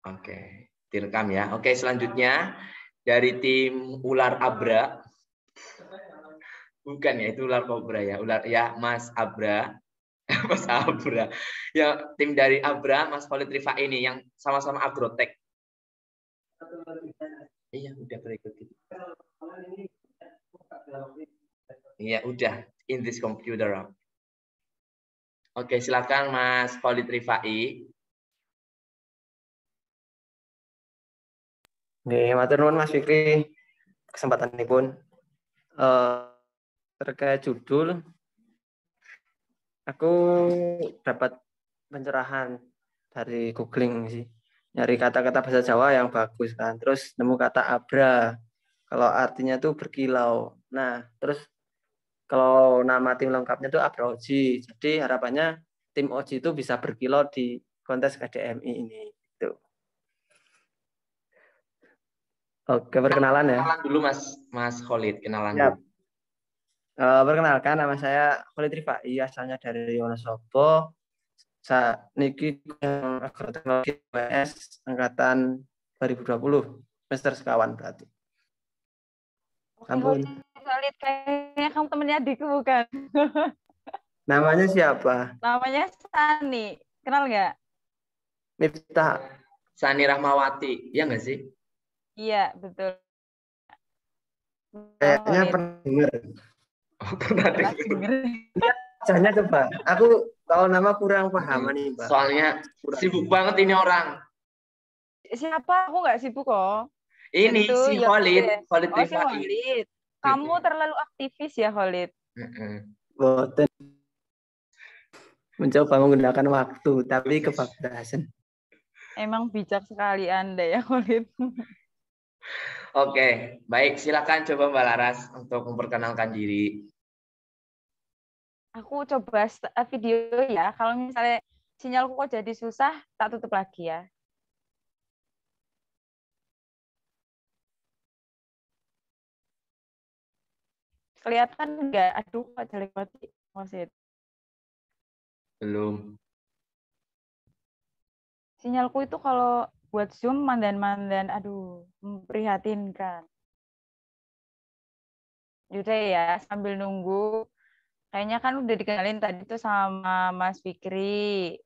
Oke, direkam ya. Oke, selanjutnya dari tim Ular Abra. Bukan ya, itu Ular Kobra ya. Ular ya, Mas Abra. Mas Abra. Ya, tim dari Abra, Mas Khalid Rifa ini yang sama-sama Agrotek. Iya, udah berikut gitu. Iya, udah. In this computer. Oke, silakan Mas Khalid Rifai. Nggih, matur nuwun Mas Fikri kesempatanipun. Terkait judul, aku dapat pencerahan dari googling sih. Nyari kata-kata bahasa Jawa yang bagus kan. Terus nemu kata abra. Kalau artinya tuh berkilau. Nah, terus kalau nama tim lengkapnya tuh Abra Oji. Jadi harapannya tim Oji itu bisa berkilau di kontes KDMI ini. Gitu. Oke, perkenalan ya. Kenalan dulu Mas Khalid, kenalan Ya. dulu. Perkenalkan, nama saya Khalid Rifai, asalnya dari Wonosobo. Niki Agroteknologi UPS angkatan 2020, semester sekawan berarti. Oke, Khalid, kayaknya kamu temennya adikku bukan? Namanya siapa? Namanya Sani, kenal nggak? Miftah. Sani Rahmawati, ya nggak sih? Iya, betul. Kayaknya pernah dengar. Oh, pernah dengar. Wajahnya coba. Aku kalau nama kurang paham nih, Pak. Soalnya sibuk banget ini orang. Siapa? Aku nggak sibuk kok. Ini itu, si Khalid, Khalid oh, si Rifai. Khalid. Kamu terlalu aktivis ya, Khalid? Boten. Mencoba menggunakan waktu, tapi kebablasan. Emang bijak sekali Anda ya, Khalid. Oke, baik. Silakan coba Mbak Laras untuk memperkenalkan diri. Aku coba video ya. Kalau misalnya sinyalku kok jadi susah, tak tutup lagi ya. Kelihatan nggak? Aduh, kok jelek banget. Belum. Sinyalku itu kalau buat Zoom mandan-mandan, aduh, memprihatinkan. Yaudah ya, sambil nunggu. Kayaknya kan udah dikenalin tadi tuh sama Mas Fikri.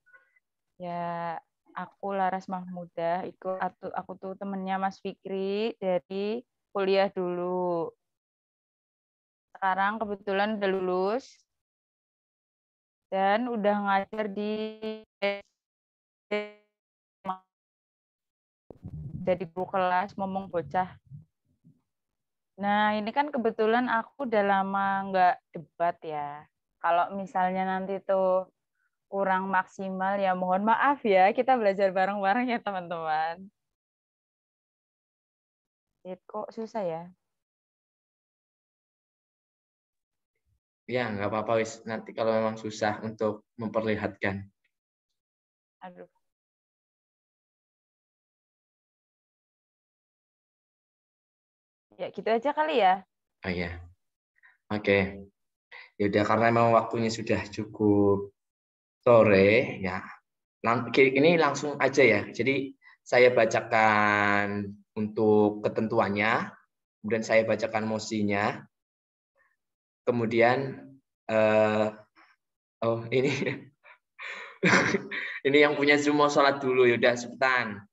Ya, aku Laras Mahmudah. Aku tuh temennya Mas Fikri dari kuliah dulu. Sekarang kebetulan udah lulus dan udah ngajar di jadi guru kelas ngomong bocah. Nah, ini kan kebetulan aku udah lama nggak debat ya. Kalau misalnya nanti tuh kurang maksimal ya mohon maaf ya. Kita belajar bareng-bareng ya teman-teman. Kok susah ya? Ya, nggak apa-apa wis. Nanti kalau memang susah untuk memperlihatkan. Aduh. Ya gitu aja kali ya. Oh iya. Oke. Yaudah, karena memang waktunya sudah cukup sore, ya. Ini langsung aja ya. Jadi saya bacakan untuk ketentuannya, kemudian saya bacakan mosinya, kemudian oh ini ini yang punya Zoom mau sholat dulu, yaudah cepetan.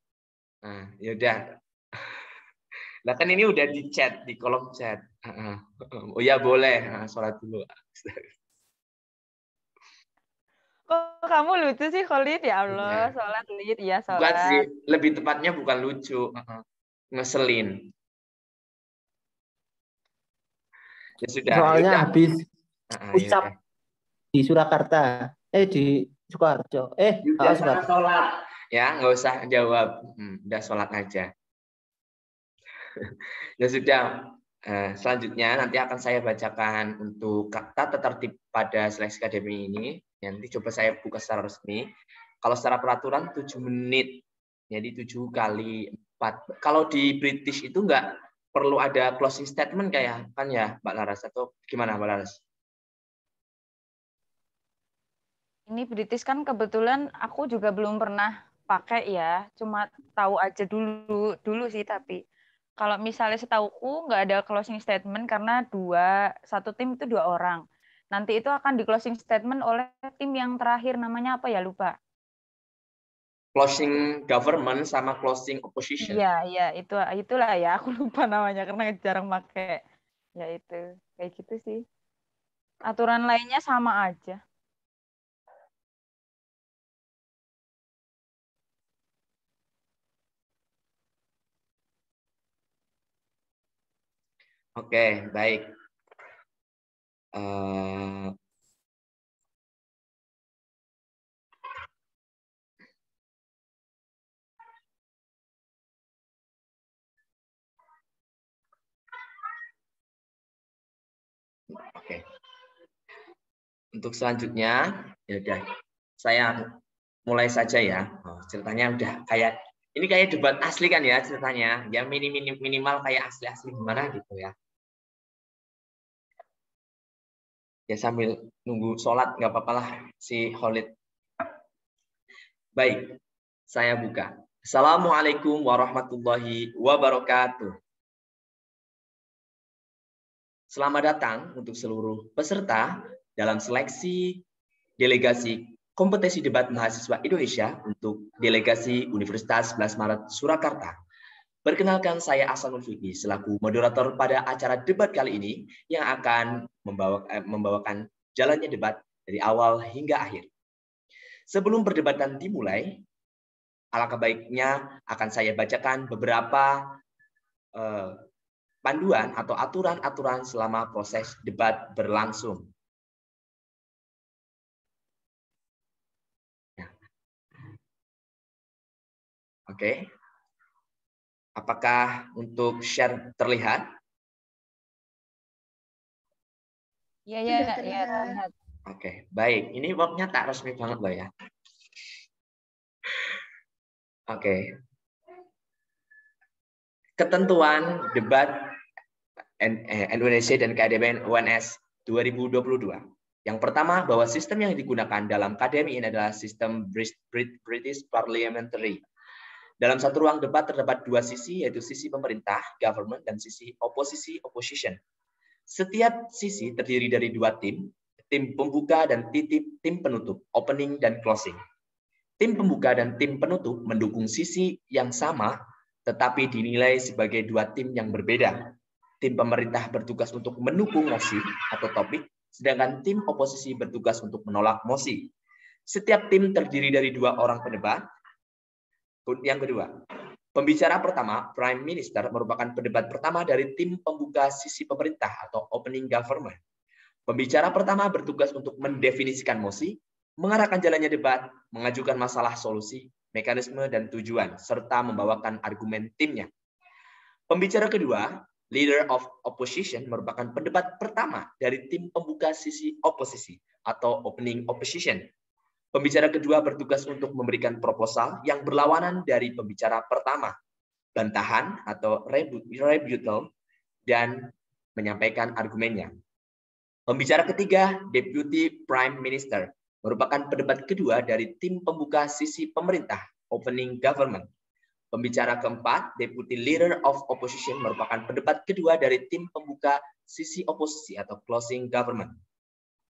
Nah, yaudah. Nah kan ini udah di chat, di kolom chat. Oh ya boleh, nah, sholat dulu. Kok kamu lucu sih, Khalid? Ya Allah, sholat, Lid. Ya, sholat. Bukan sih, lebih tepatnya bukan lucu. Ngeselin. Ya sudah. Soalnya yaudah. habis ucap Yaudah. di Surakarta. Di Sukoharjo. Udah sana sholat. Ya, nggak usah jawab. Udah sholat aja. Ya sudah. Selanjutnya nanti akan saya bacakan untuk tata tertib pada seleksi akademi ini. Nanti coba saya buka secara resmi. Kalau secara peraturan 7 menit. Jadi 7 kali 4. Kalau di British itu nggak perlu ada closing statement kayak kan ya Mbak Laras, atau gimana Mbak Laras? Ini British kan kebetulan aku juga belum pernah pakai ya, cuma tahu aja dulu sih. Tapi kalau misalnya setauku nggak ada closing statement karena satu tim itu 2 orang. Nanti itu akan di closing statement oleh tim yang terakhir, namanya apa ya, lupa. Closing government sama closing opposition. Iya, itulah ya, aku lupa namanya karena jarang pakai. Ya itu, kayak gitu sih. Aturan lainnya sama aja. Oke, baik. Oke. Untuk selanjutnya, ya udah, saya mulai saja ya. Ceritanya udah kayak ini kayak debat asli kan ya ceritanya. Ya minimal kayak asli-asli gimana gitu ya. Ya sambil nunggu sholat nggak apa-apa lah si Khalid. Baik, saya buka. Assalamualaikum warahmatullahi wabarakatuh. Selamat datang untuk seluruh peserta dalam seleksi delegasi kompetensi debat mahasiswa Indonesia untuk delegasi Universitas 11 Maret Surakarta. Perkenalkan, saya Ahsanul Fikri selaku moderator pada acara debat kali ini yang akan membawakan jalannya debat dari awal hingga akhir. Sebelum perdebatan dimulai, alangkah baiknya akan saya bacakan beberapa panduan atau aturan-aturan selama proses debat berlangsung. Oke. Apakah untuk share terlihat? Iya, terlihat. Oke, baik. Ini webnya tak resmi banget loh ya. Oke. Ketentuan debat Indonesia dan KDBN UNS 2022. Yang pertama, bahwa sistem yang digunakan dalam KDMI ini adalah sistem British Parliamentary. Dalam satu ruang debat terdapat 2 sisi, yaitu sisi pemerintah, government, dan sisi oposisi, opposition. Setiap sisi terdiri dari 2 tim pembuka dan tim penutup, opening dan closing. Tim pembuka dan tim penutup mendukung sisi yang sama, tetapi dinilai sebagai 2 tim yang berbeda. Tim pemerintah bertugas untuk mendukung mosi atau topik, sedangkan tim oposisi bertugas untuk menolak mosi. Setiap tim terdiri dari 2 orang pendebat. Yang kedua, pembicara pertama, Prime Minister, merupakan pendebat pertama dari tim pembuka sisi pemerintah atau opening government. Pembicara pertama bertugas untuk mendefinisikan mosi, mengarahkan jalannya debat, mengajukan masalah solusi, mekanisme, dan tujuan, serta membawakan argumen timnya. Pembicara kedua, Leader of Opposition, merupakan pendebat pertama dari tim pembuka sisi oposisi atau opening opposition. Pembicara kedua bertugas untuk memberikan proposal yang berlawanan dari pembicara pertama, bantahan atau rebuttal, dan menyampaikan argumennya. Pembicara ketiga, Deputy Prime Minister, merupakan pendebat kedua dari tim pembuka sisi pemerintah, opening government. Pembicara keempat, Deputy Leader of Opposition, merupakan pendebat kedua dari tim pembuka sisi oposisi atau closing government.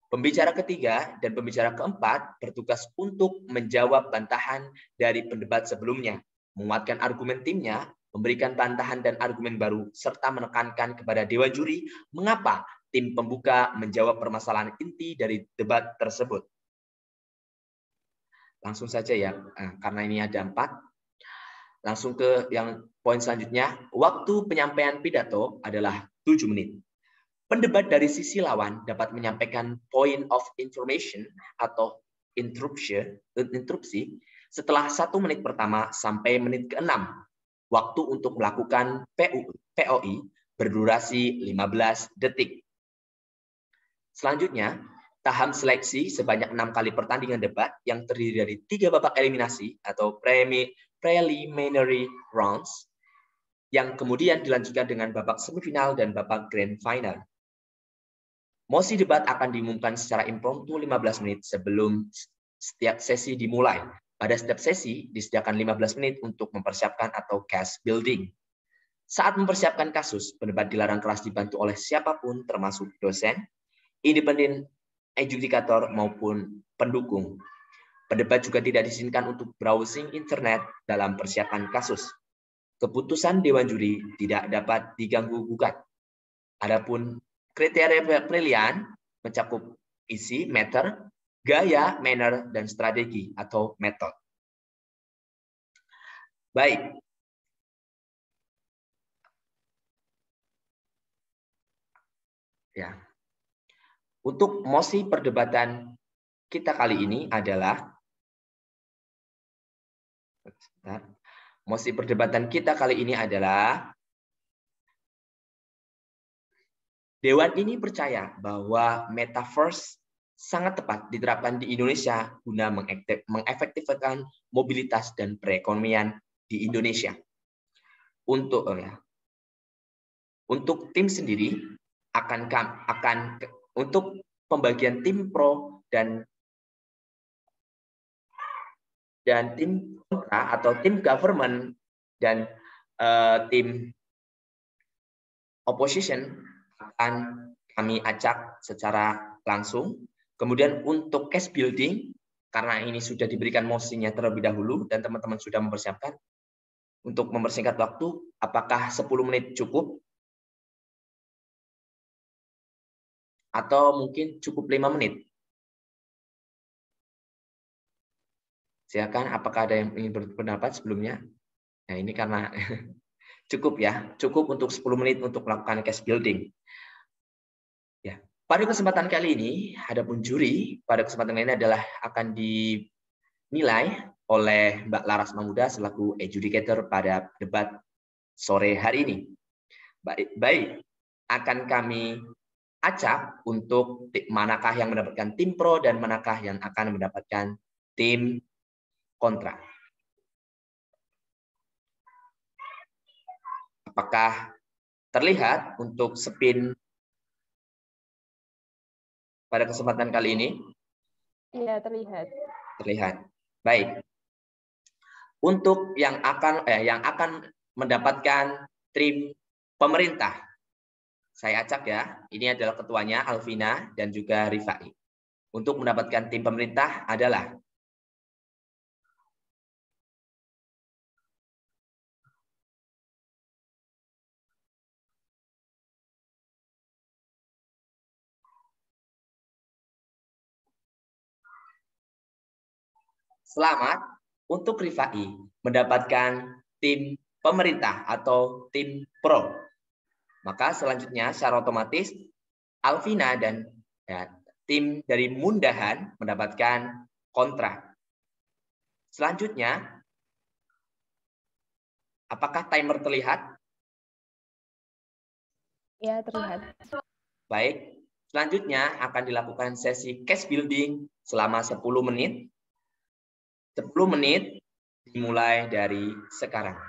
Pembicara ketiga dan pembicara keempat bertugas untuk menjawab bantahan dari pendebat sebelumnya, menguatkan argumen timnya, memberikan bantahan dan argumen baru, serta menekankan kepada dewan juri mengapa tim pembuka menjawab permasalahan inti dari debat tersebut. Langsung saja ya, karena ini ada 4. Langsung ke yang poin selanjutnya. Waktu penyampaian pidato adalah 7 menit. Pendebat dari sisi lawan dapat menyampaikan point of information atau interupsi setelah 1 menit pertama sampai menit ke-6. Waktu untuk melakukan POI berdurasi 15 detik. Selanjutnya, tahap seleksi sebanyak 6 kali pertandingan debat yang terdiri dari 3 babak eliminasi atau preliminary rounds yang kemudian dilanjutkan dengan babak semifinal dan babak grand final. Mosi debat akan diumumkan secara impromptu 15 menit sebelum setiap sesi dimulai. Pada setiap sesi disediakan 15 menit untuk mempersiapkan atau case building. Saat mempersiapkan kasus, pendebat dilarang kelas dibantu oleh siapapun termasuk dosen, independen adjudikator maupun pendukung. Pendebat juga tidak diizinkan untuk browsing internet dalam persiapan kasus. Keputusan Dewan Juri tidak dapat diganggu gugat. Adapun kriteria penilaian mencakup isi, matter, gaya, manner, dan strategi atau metode. Baik. Ya. Untuk mosi perdebatan kita kali ini adalah Dewan ini percaya bahwa metaverse sangat tepat diterapkan di Indonesia guna mengefektifkan mobilitas dan perekonomian di Indonesia. Untuk tim sendiri untuk pembagian tim pro dan tim kontra atau tim government dan tim opposition akan kami acak secara langsung. Kemudian untuk case building, karena ini sudah diberikan mosinya terlebih dahulu dan teman-teman sudah mempersiapkan, untuk mempersingkat waktu, apakah 10 menit cukup? Atau mungkin cukup 5 menit? Silakan, apakah ada yang ingin berpendapat sebelumnya? Nah, ini karena cukup ya, cukup untuk 10 menit untuk melakukan case building. Ya. Pada kesempatan kali ini, adapun juri pada kesempatan ini adalah akan dinilai oleh Mbak Laras Mahmuda selaku adjudicator pada debat sore hari ini. Baik, akan kami acak untuk manakah yang mendapatkan tim pro dan manakah yang akan mendapatkan tim kontra. Apakah terlihat untuk spin pada kesempatan kali ini? Iya, terlihat. Terlihat. Baik. Untuk yang akan mendapatkan tim pemerintah, saya acak ya. Ini adalah ketuanya Alvina dan juga Rifai. Untuk mendapatkan tim pemerintah adalah selamat untuk Rifai mendapatkan tim pemerintah atau tim pro. Maka selanjutnya secara otomatis Alvina dan tim dari Mundahan mendapatkan kontra. Selanjutnya, apakah timer terlihat? Ya, terlihat. Baik. Selanjutnya akan dilakukan sesi case building selama 10 menit. 10 menit dimulai dari sekarang.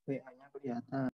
WA-nya kelihatan.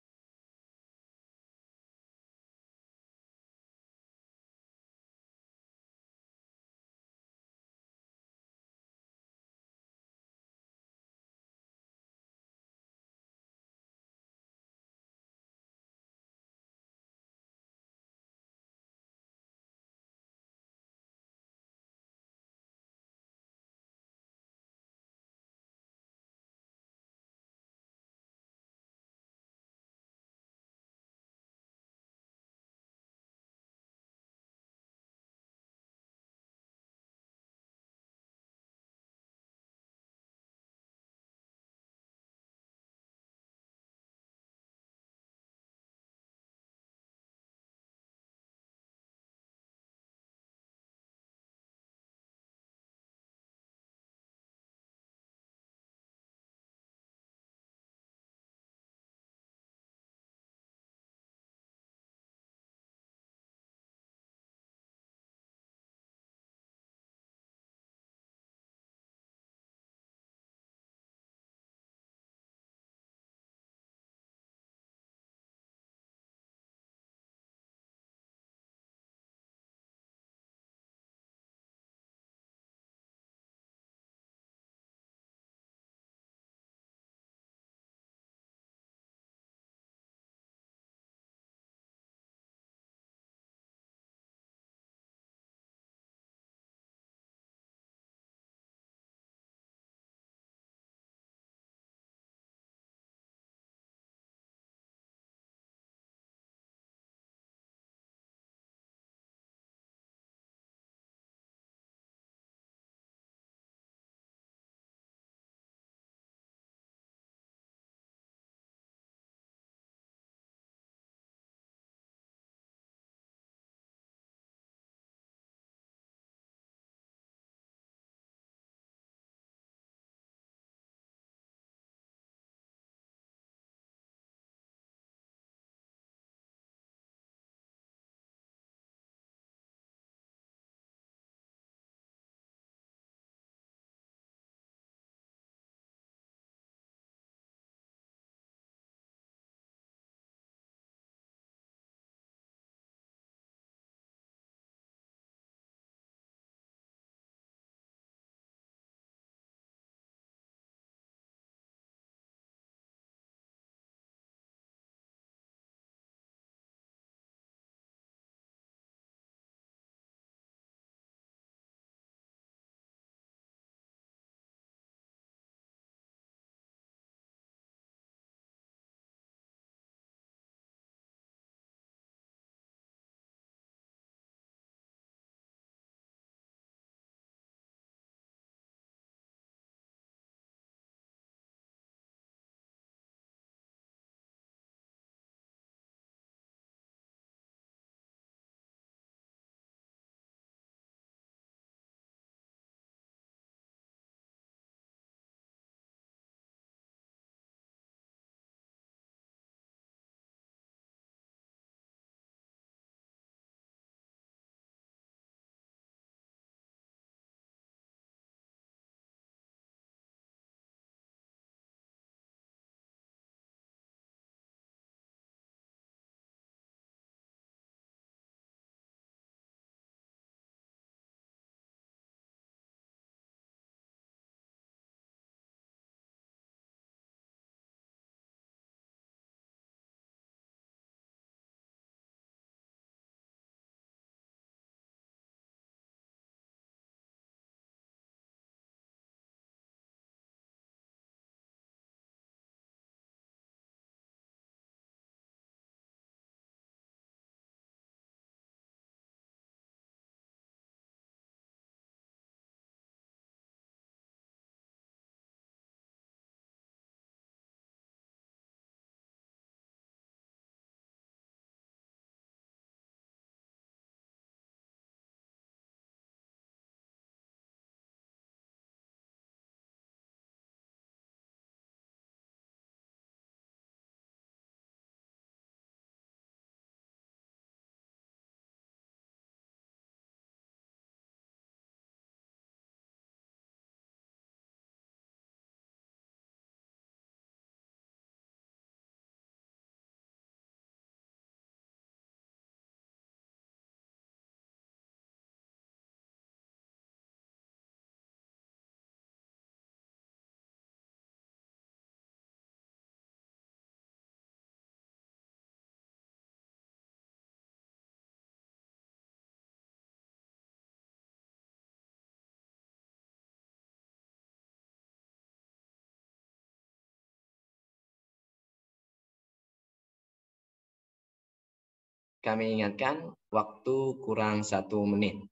kami ingatkan waktu kurang 1 menit.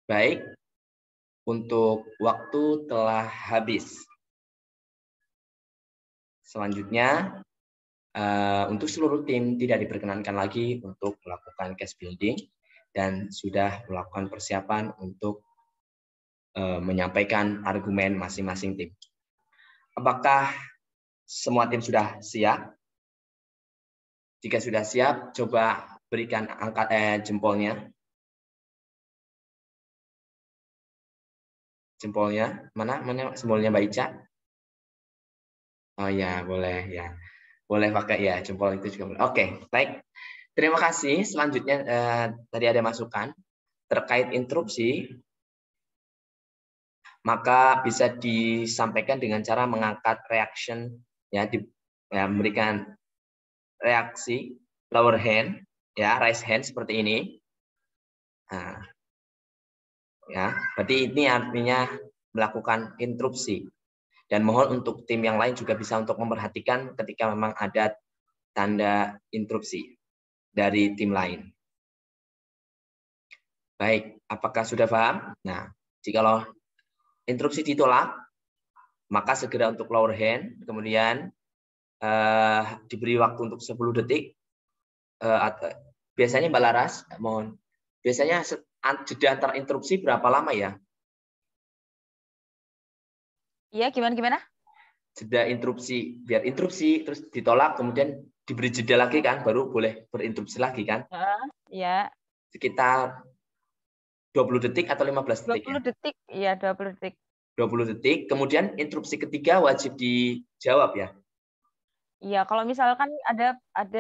Baik, untuk waktu telah habis. Selanjutnya, untuk seluruh tim tidak diperkenankan lagi untuk melakukan case building dan sudah melakukan persiapan untuk menyampaikan argumen masing-masing tim. Apakah semua tim sudah siap? Jika sudah siap, coba berikan angkat jempolnya. Jempolnya mana jempolnya Mbak Ica? Oh ya, boleh ya. Boleh pakai ya, jempol itu juga boleh. Oke, baik. Terima kasih. Selanjutnya tadi ada masukan terkait interupsi. Maka bisa disampaikan dengan cara mengangkat reaction ya, memberikan reaksi lower hand ya, raise hand seperti ini. Nah, ya, berarti ini artinya melakukan interupsi. Dan mohon untuk tim yang lain juga bisa untuk memperhatikan ketika memang ada tanda interupsi dari tim lain. Baik, apakah sudah paham? Nah, jikalau interupsi ditolak, maka segera untuk lower hand, kemudian diberi waktu untuk 10 detik. Biasanya Mbak Laras, mohon. Biasanya jeda antar interupsi berapa lama ya? Iya, gimana? Jeda interupsi, biar interupsi terus ditolak, kemudian diberi jeda lagi kan, baru boleh berinterupsi lagi kan? Iya. Sekitar 20 detik atau 15 detik 20 detik, iya 20 detik. 20 detik, kemudian interupsi ketiga wajib dijawab ya? Iya, kalau misalkan ada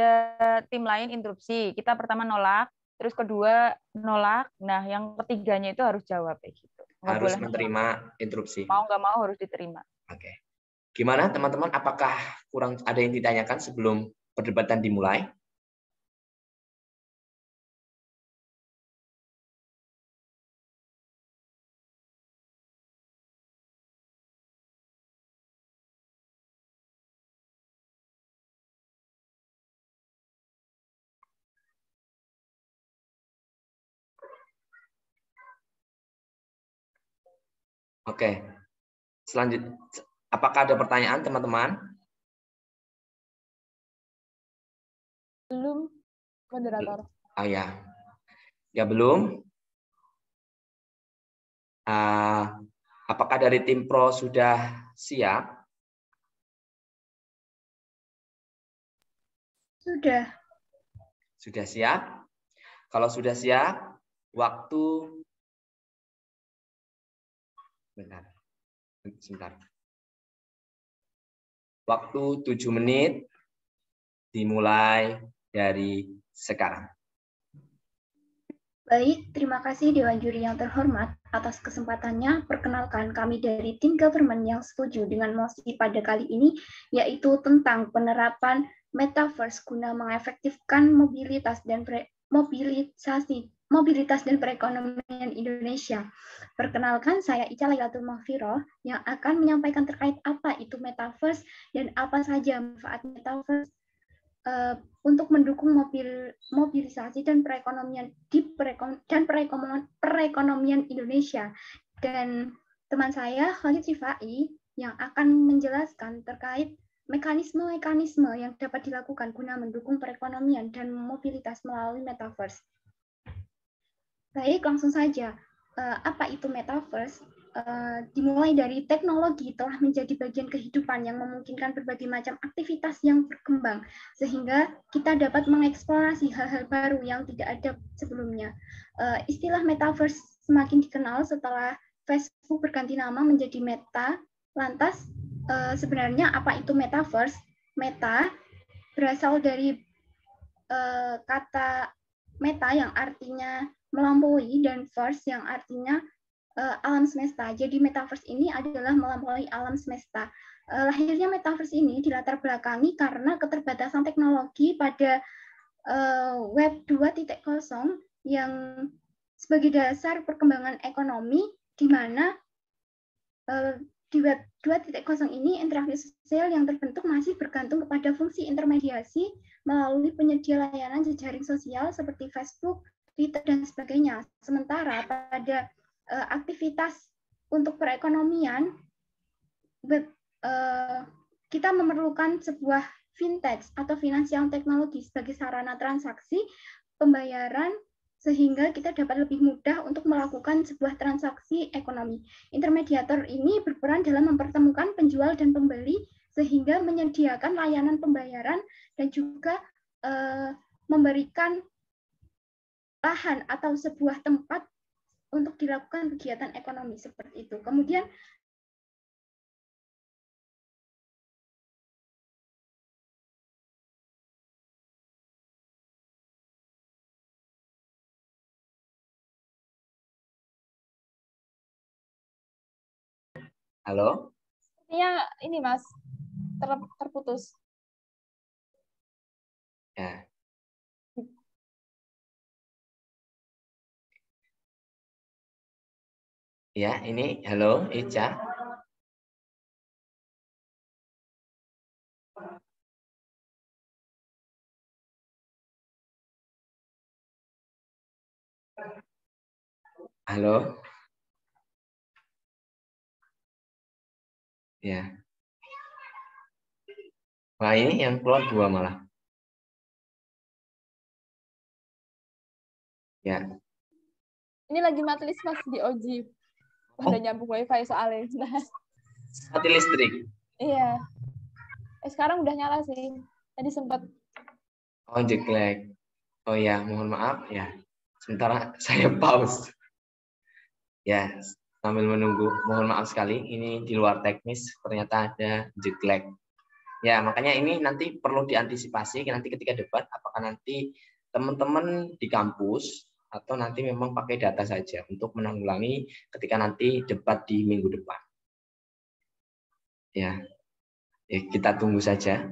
tim lain interupsi, kita pertama nolak, terus kedua nolak, nah yang ketiganya itu harus jawab kayak gitu. Nggak Harus boleh menerima interupsi. Mau nggak mau harus diterima. Oke. Gimana teman-teman? Apakah kurang ada yang ditanyakan sebelum perdebatan dimulai? Oke. Selanjutnya, apakah ada pertanyaan teman-teman? Belum, moderator. Oh ya. Ya belum. Apakah dari tim pro sudah siap? Sudah. Sudah siap? Kalau sudah siap, waktu sebentar. Waktu 7 menit dimulai dari sekarang. Baik, terima kasih Dewan Juri yang terhormat atas kesempatannya. Perkenalkan kami dari tim government yang setuju dengan mosi pada kali ini, yaitu tentang penerapan Metaverse guna mengefektifkan mobilitas dan perekonomian Indonesia. Perkenalkan, saya Ica Lailatul Mahfiroh yang akan menyampaikan terkait apa itu Metaverse dan apa saja manfaat Metaverse untuk mendukung mobilisasi dan perekonomian Indonesia. Dan teman saya Khalid Sifai yang akan menjelaskan terkait mekanisme-mekanisme yang dapat dilakukan guna mendukung perekonomian dan mobilitas melalui metaverse. Baik, langsung saja. Apa itu metaverse? Dimulai dari teknologi telah menjadi bagian kehidupan yang memungkinkan berbagai macam aktivitas yang berkembang, sehingga kita dapat mengeksplorasi hal-hal baru yang tidak ada sebelumnya. Istilah metaverse semakin dikenal setelah Facebook berganti nama menjadi Meta. Lantas, sebenarnya apa itu metaverse? Meta berasal dari kata meta yang artinya melampaui dan verse yang artinya alam semesta. Jadi metaverse ini adalah melampaui alam semesta. Lahirnya metaverse ini dilatar belakangi karena keterbatasan teknologi pada Web 2.0 yang sebagai dasar perkembangan ekonomi, di mana di Web 2.0 ini interaksi sosial yang terbentuk masih bergantung kepada fungsi intermediasi melalui penyedia layanan jejaring sosial seperti Facebook, Twitter, dan sebagainya. Sementara pada aktivitas untuk perekonomian, kita memerlukan sebuah fintech atau financial teknologi sebagai sarana transaksi pembayaran, sehingga kita dapat lebih mudah untuk melakukan sebuah transaksi ekonomi. Intermediator ini berperan dalam mempertemukan penjual dan pembeli, sehingga menyediakan layanan pembayaran dan juga memberikan lahan atau sebuah tempat untuk dilakukan kegiatan ekonomi seperti itu. Kemudian Halo? Sepertinya ini Mas terputus. Ya. Ya, ini halo Ica. Halo. Ya. Wah, ini yang keluar 2 malah. Ya. Ini lagi mati Mas di Oji. Udah nyambung wifi soalnya. Mati listrik. Iya. Sekarang udah nyala sih. Tadi sempat. Oh, jelek. Oh ya, mohon maaf ya. Sementara saya pause. Ya, sambil menunggu. Mohon maaf sekali, ini di luar teknis ternyata ada jelek. Ya, makanya ini nanti perlu diantisipasi nanti ketika debat, apakah nanti teman-teman di kampus atau nanti memang pakai data saja untuk menanggulangi ketika nanti debat di minggu depan. Ya, kita tunggu saja.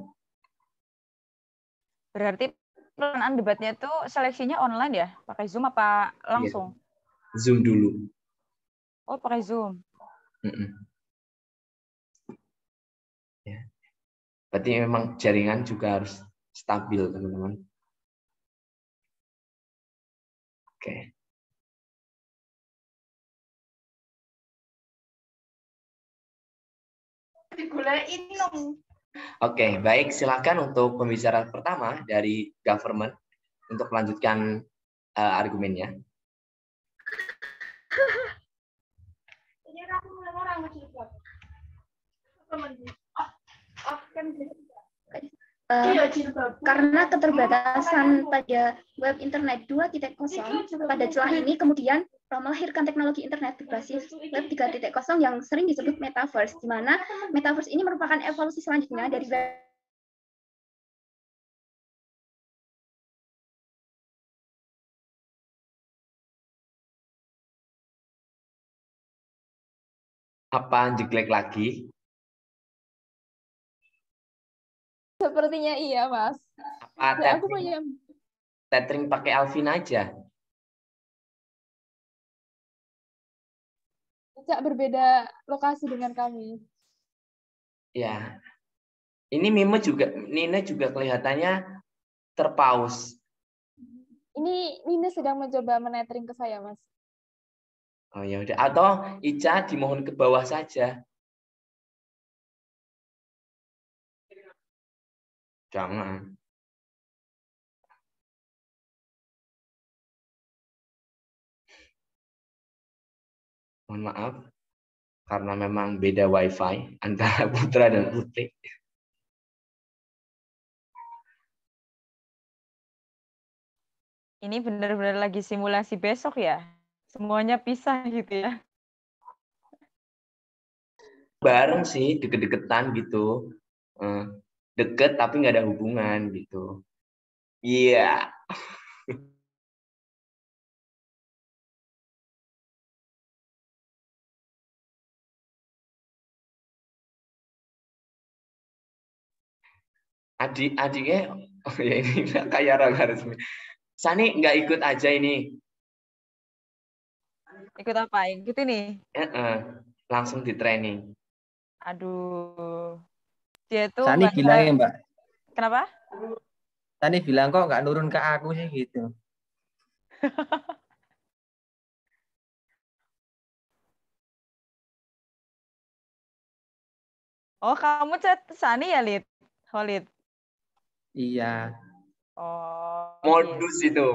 Berarti pelaksanaan debatnya itu seleksinya online ya? Pakai Zoom apa langsung? Ya. Zoom dulu. Oh, pakai Zoom. Ya. Berarti memang jaringan juga harus stabil, teman-teman. Oke. Oke, baik. Silakan untuk pembicara pertama dari government untuk melanjutkan argumennya. Karena keterbatasan pada web internet 2.0 pada celah ini kemudian melahirkan teknologi internet berbasis web 3.0 yang sering disebut metaverse, di mana metaverse ini merupakan evolusi selanjutnya dari web. Apa jelek lagi? Sepertinya iya, Mas. Apa aku punya tethering pakai Alvin aja? Cak berbeda lokasi dengan kami. Ya. Ini Nina juga kelihatannya terpaus. Ini Nina sedang mencoba menetering ke saya, Mas. Oh ya udah. Atau Ica dimohon ke bawah saja. Jangan. Mohon maaf, karena memang beda wifi antara Putra dan Putri. Ini benar-benar lagi simulasi besok ya? Semuanya pisah gitu ya? Bareng sih, deket-deketan gitu. Deket tapi nggak ada hubungan gitu. Iya. Adiknya, oh ya ini kayak raga resmi. Sani nggak ikut aja ini. Ikut apa? Ikut ini? Langsung di training. Aduh. Dia tuh Sani nggak bilang ya, Mbak. Kenapa? Sani bilang kok nggak nurun ke aku sih gitu. Oh, kamu chat Sani ya, Lid? Holid. Iya. Oh, Modus gitu. itu.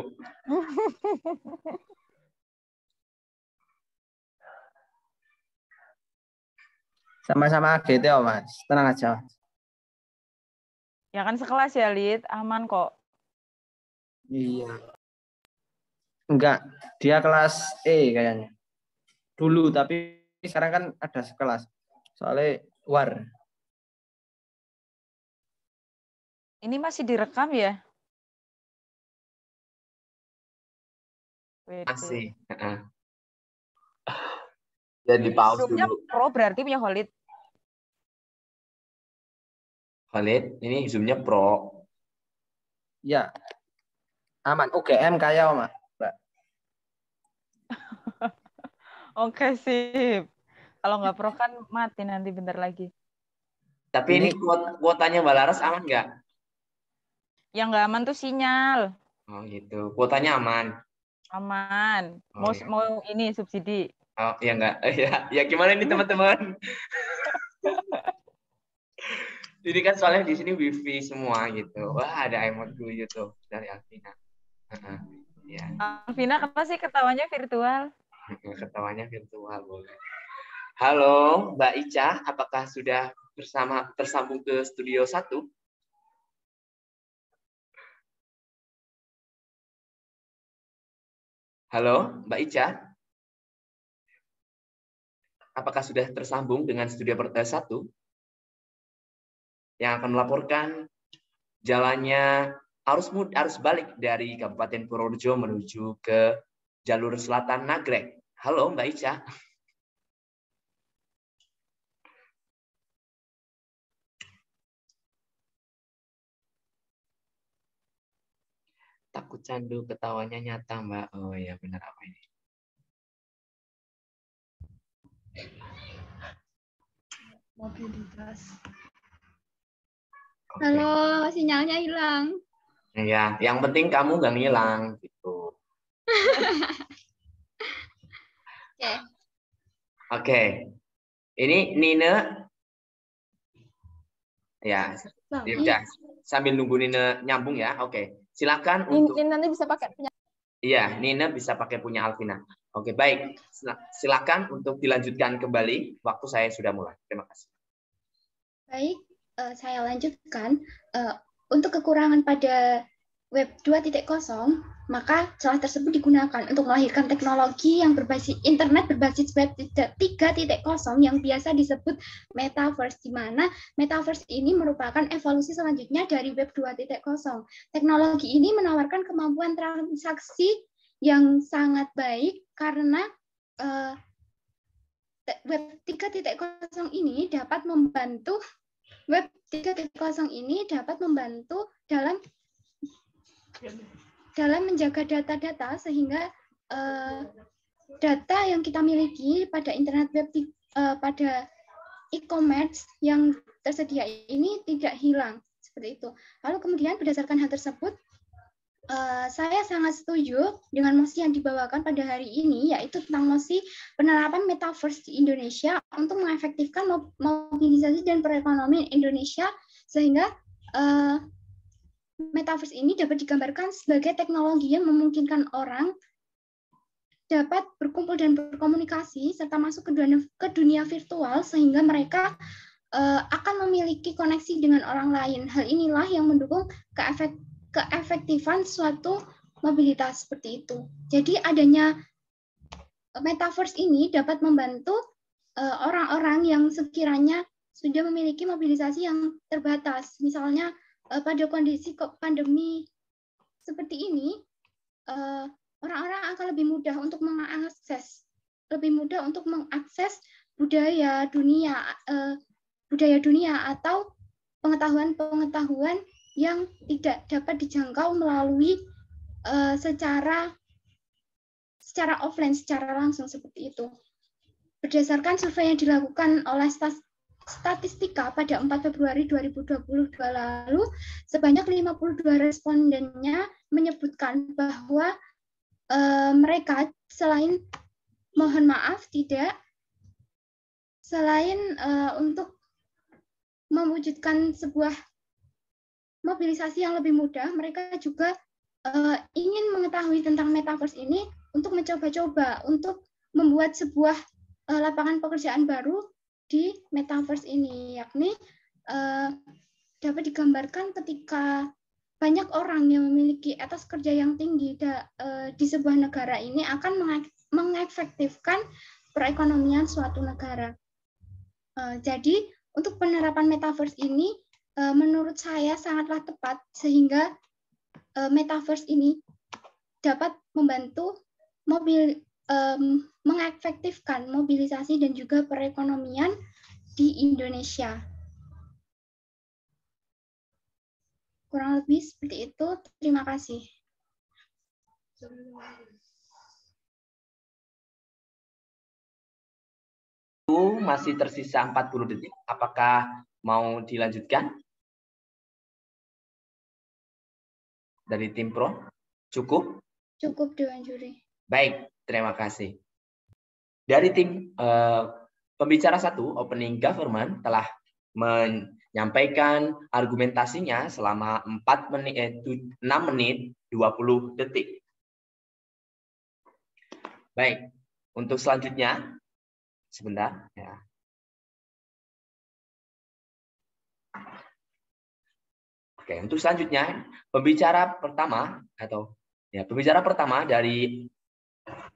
Sama-sama GTO, Mas. Tenang aja. Ya kan sekelas ya, Lid. Aman kok. Iya. Enggak, dia kelas E kayaknya. Dulu, tapi sekarang kan ada sekelas. Soalnya war. Ini masih direkam ya? Masih. Jadi pause Zoom-nya dulu. Pro berarti punya Holid. Khalid, ini Zoom-nya Pro. Ya. Aman. UGM kaya, Mas. Mbak. Oke, sip. Kalau nggak Pro kan mati nanti bentar lagi. Tapi ini kuotanya Mbak Laras aman nggak? Yang nggak aman tuh sinyal. Oh gitu. Kuotanya aman. Aman. Oh, Mau ini subsidi. Oh ya enggak. Ya gimana ini teman-teman? Jadi kan soalnya di sini wifi semua gitu. Wah, ada emot dulu tuh dari Alvina. Ya. Alvina, kenapa sih ketawanya virtual? Ketawanya virtual boleh. Halo, Mbak Ica, apakah sudah tersambung ke studio 1? Halo, Mbak Ica. Apakah sudah tersambung dengan studio 1 yang akan melaporkan jalannya arus balik dari Kabupaten Purworejo menuju ke jalur selatan Nagrek. Halo, Mbak Ica. Takut candu, ketawanya nyata, Mbak. Oh ya, benar apa ini? Mobilitas. Okay. Halo, sinyalnya hilang. Ya, yang penting kamu nggak ngilang gitu. Oke. Ini Nina. Ya, udah. Sambil nunggu Nina nyambung ya. Oke. Silakan untuk. Nina nanti bisa pakai punya. Iya, Nina bisa pakai punya Alvina. Oke, baik. Silakan untuk dilanjutkan kembali. Waktu saya sudah mulai. Terima kasih. Baik, saya lanjutkan. Untuk kekurangan pada Web 2.0, maka celah tersebut digunakan untuk melahirkan teknologi yang berbasis internet berbasis Web 3.0 yang biasa disebut Metaverse, di mana Metaverse ini merupakan evolusi selanjutnya dari Web 2.0. Teknologi ini menawarkan kemampuan transaksi yang sangat baik karena Web 3.0 ini dapat membantu dalam menjaga data-data, sehingga data yang kita miliki pada internet web pada e-commerce yang tersedia ini tidak hilang seperti itu. Lalu kemudian berdasarkan hal tersebut, saya sangat setuju dengan mosi yang dibawakan pada hari ini, yaitu tentang mosi penerapan Metaverse di Indonesia untuk mengefektifkan mobilisasi dan perekonomian Indonesia, sehingga metaverse ini dapat digambarkan sebagai teknologi yang memungkinkan orang dapat berkumpul dan berkomunikasi serta masuk ke dunia virtual sehingga mereka akan memiliki koneksi dengan orang lain. Hal inilah yang mendukung keefektifan suatu mobilitas seperti itu. Jadi adanya metaverse ini dapat membantu orang-orang yang sekiranya sudah memiliki mobilisasi yang terbatas. Misalnya pada kondisi pandemi seperti ini, orang-orang akan lebih mudah untuk mengakses budaya dunia atau pengetahuan yang tidak dapat dijangkau melalui secara offline, secara langsung seperti itu. Berdasarkan survei yang dilakukan oleh Statistika pada 4 Februari 2022 lalu, sebanyak 52 respondennya menyebutkan bahwa mereka selain untuk mewujudkan sebuah mobilisasi yang lebih mudah, mereka juga ingin mengetahui tentang metaverse ini untuk mencoba-coba untuk membuat sebuah lapangan pekerjaan baru di metaverse ini, yakni dapat digambarkan ketika banyak orang yang memiliki etos kerja yang tinggi di sebuah negara ini akan mengefektifkan perekonomian suatu negara. Jadi untuk penerapan metaverse ini menurut saya sangatlah tepat sehingga metaverse ini dapat membantu mengefektifkan mobilisasi dan juga perekonomian di Indonesia. Kurang lebih seperti itu. Terima kasih. Masih tersisa 40 detik. Apakah mau dilanjutkan? Dari tim Pro? Cukup? Cukup, Dewan Juri. Baik, terima kasih. Dari tim pembicara 1, Opening Government, telah menyampaikan argumentasinya selama 6 menit 20 detik. Baik, untuk selanjutnya, sebentar ya. Oke, untuk selanjutnya pembicara pertama dari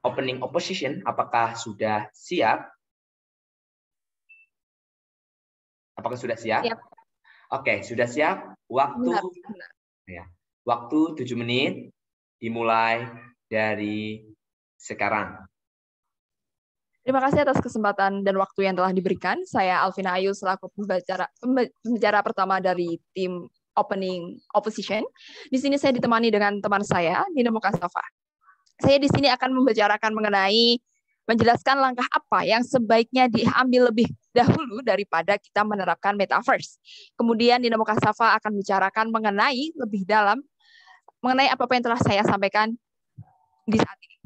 Opening Opposition, apakah sudah siap? Apakah sudah siap? Siap. Oke, sudah siap. Waktu 7 menit dimulai dari sekarang. Terima kasih atas kesempatan dan waktu yang telah diberikan. Saya Alvina Ayu selaku pembicara pertama dari tim Opening Opposition. Di sini saya ditemani dengan teman saya, Nina Mukasafa. Saya di sini akan membicarakan menjelaskan langkah apa yang sebaiknya diambil lebih dahulu daripada kita menerapkan metaverse. Kemudian Nina Mukasafa akan bicarakan mengenai lebih dalam mengenai apa yang telah saya sampaikan di saat ini.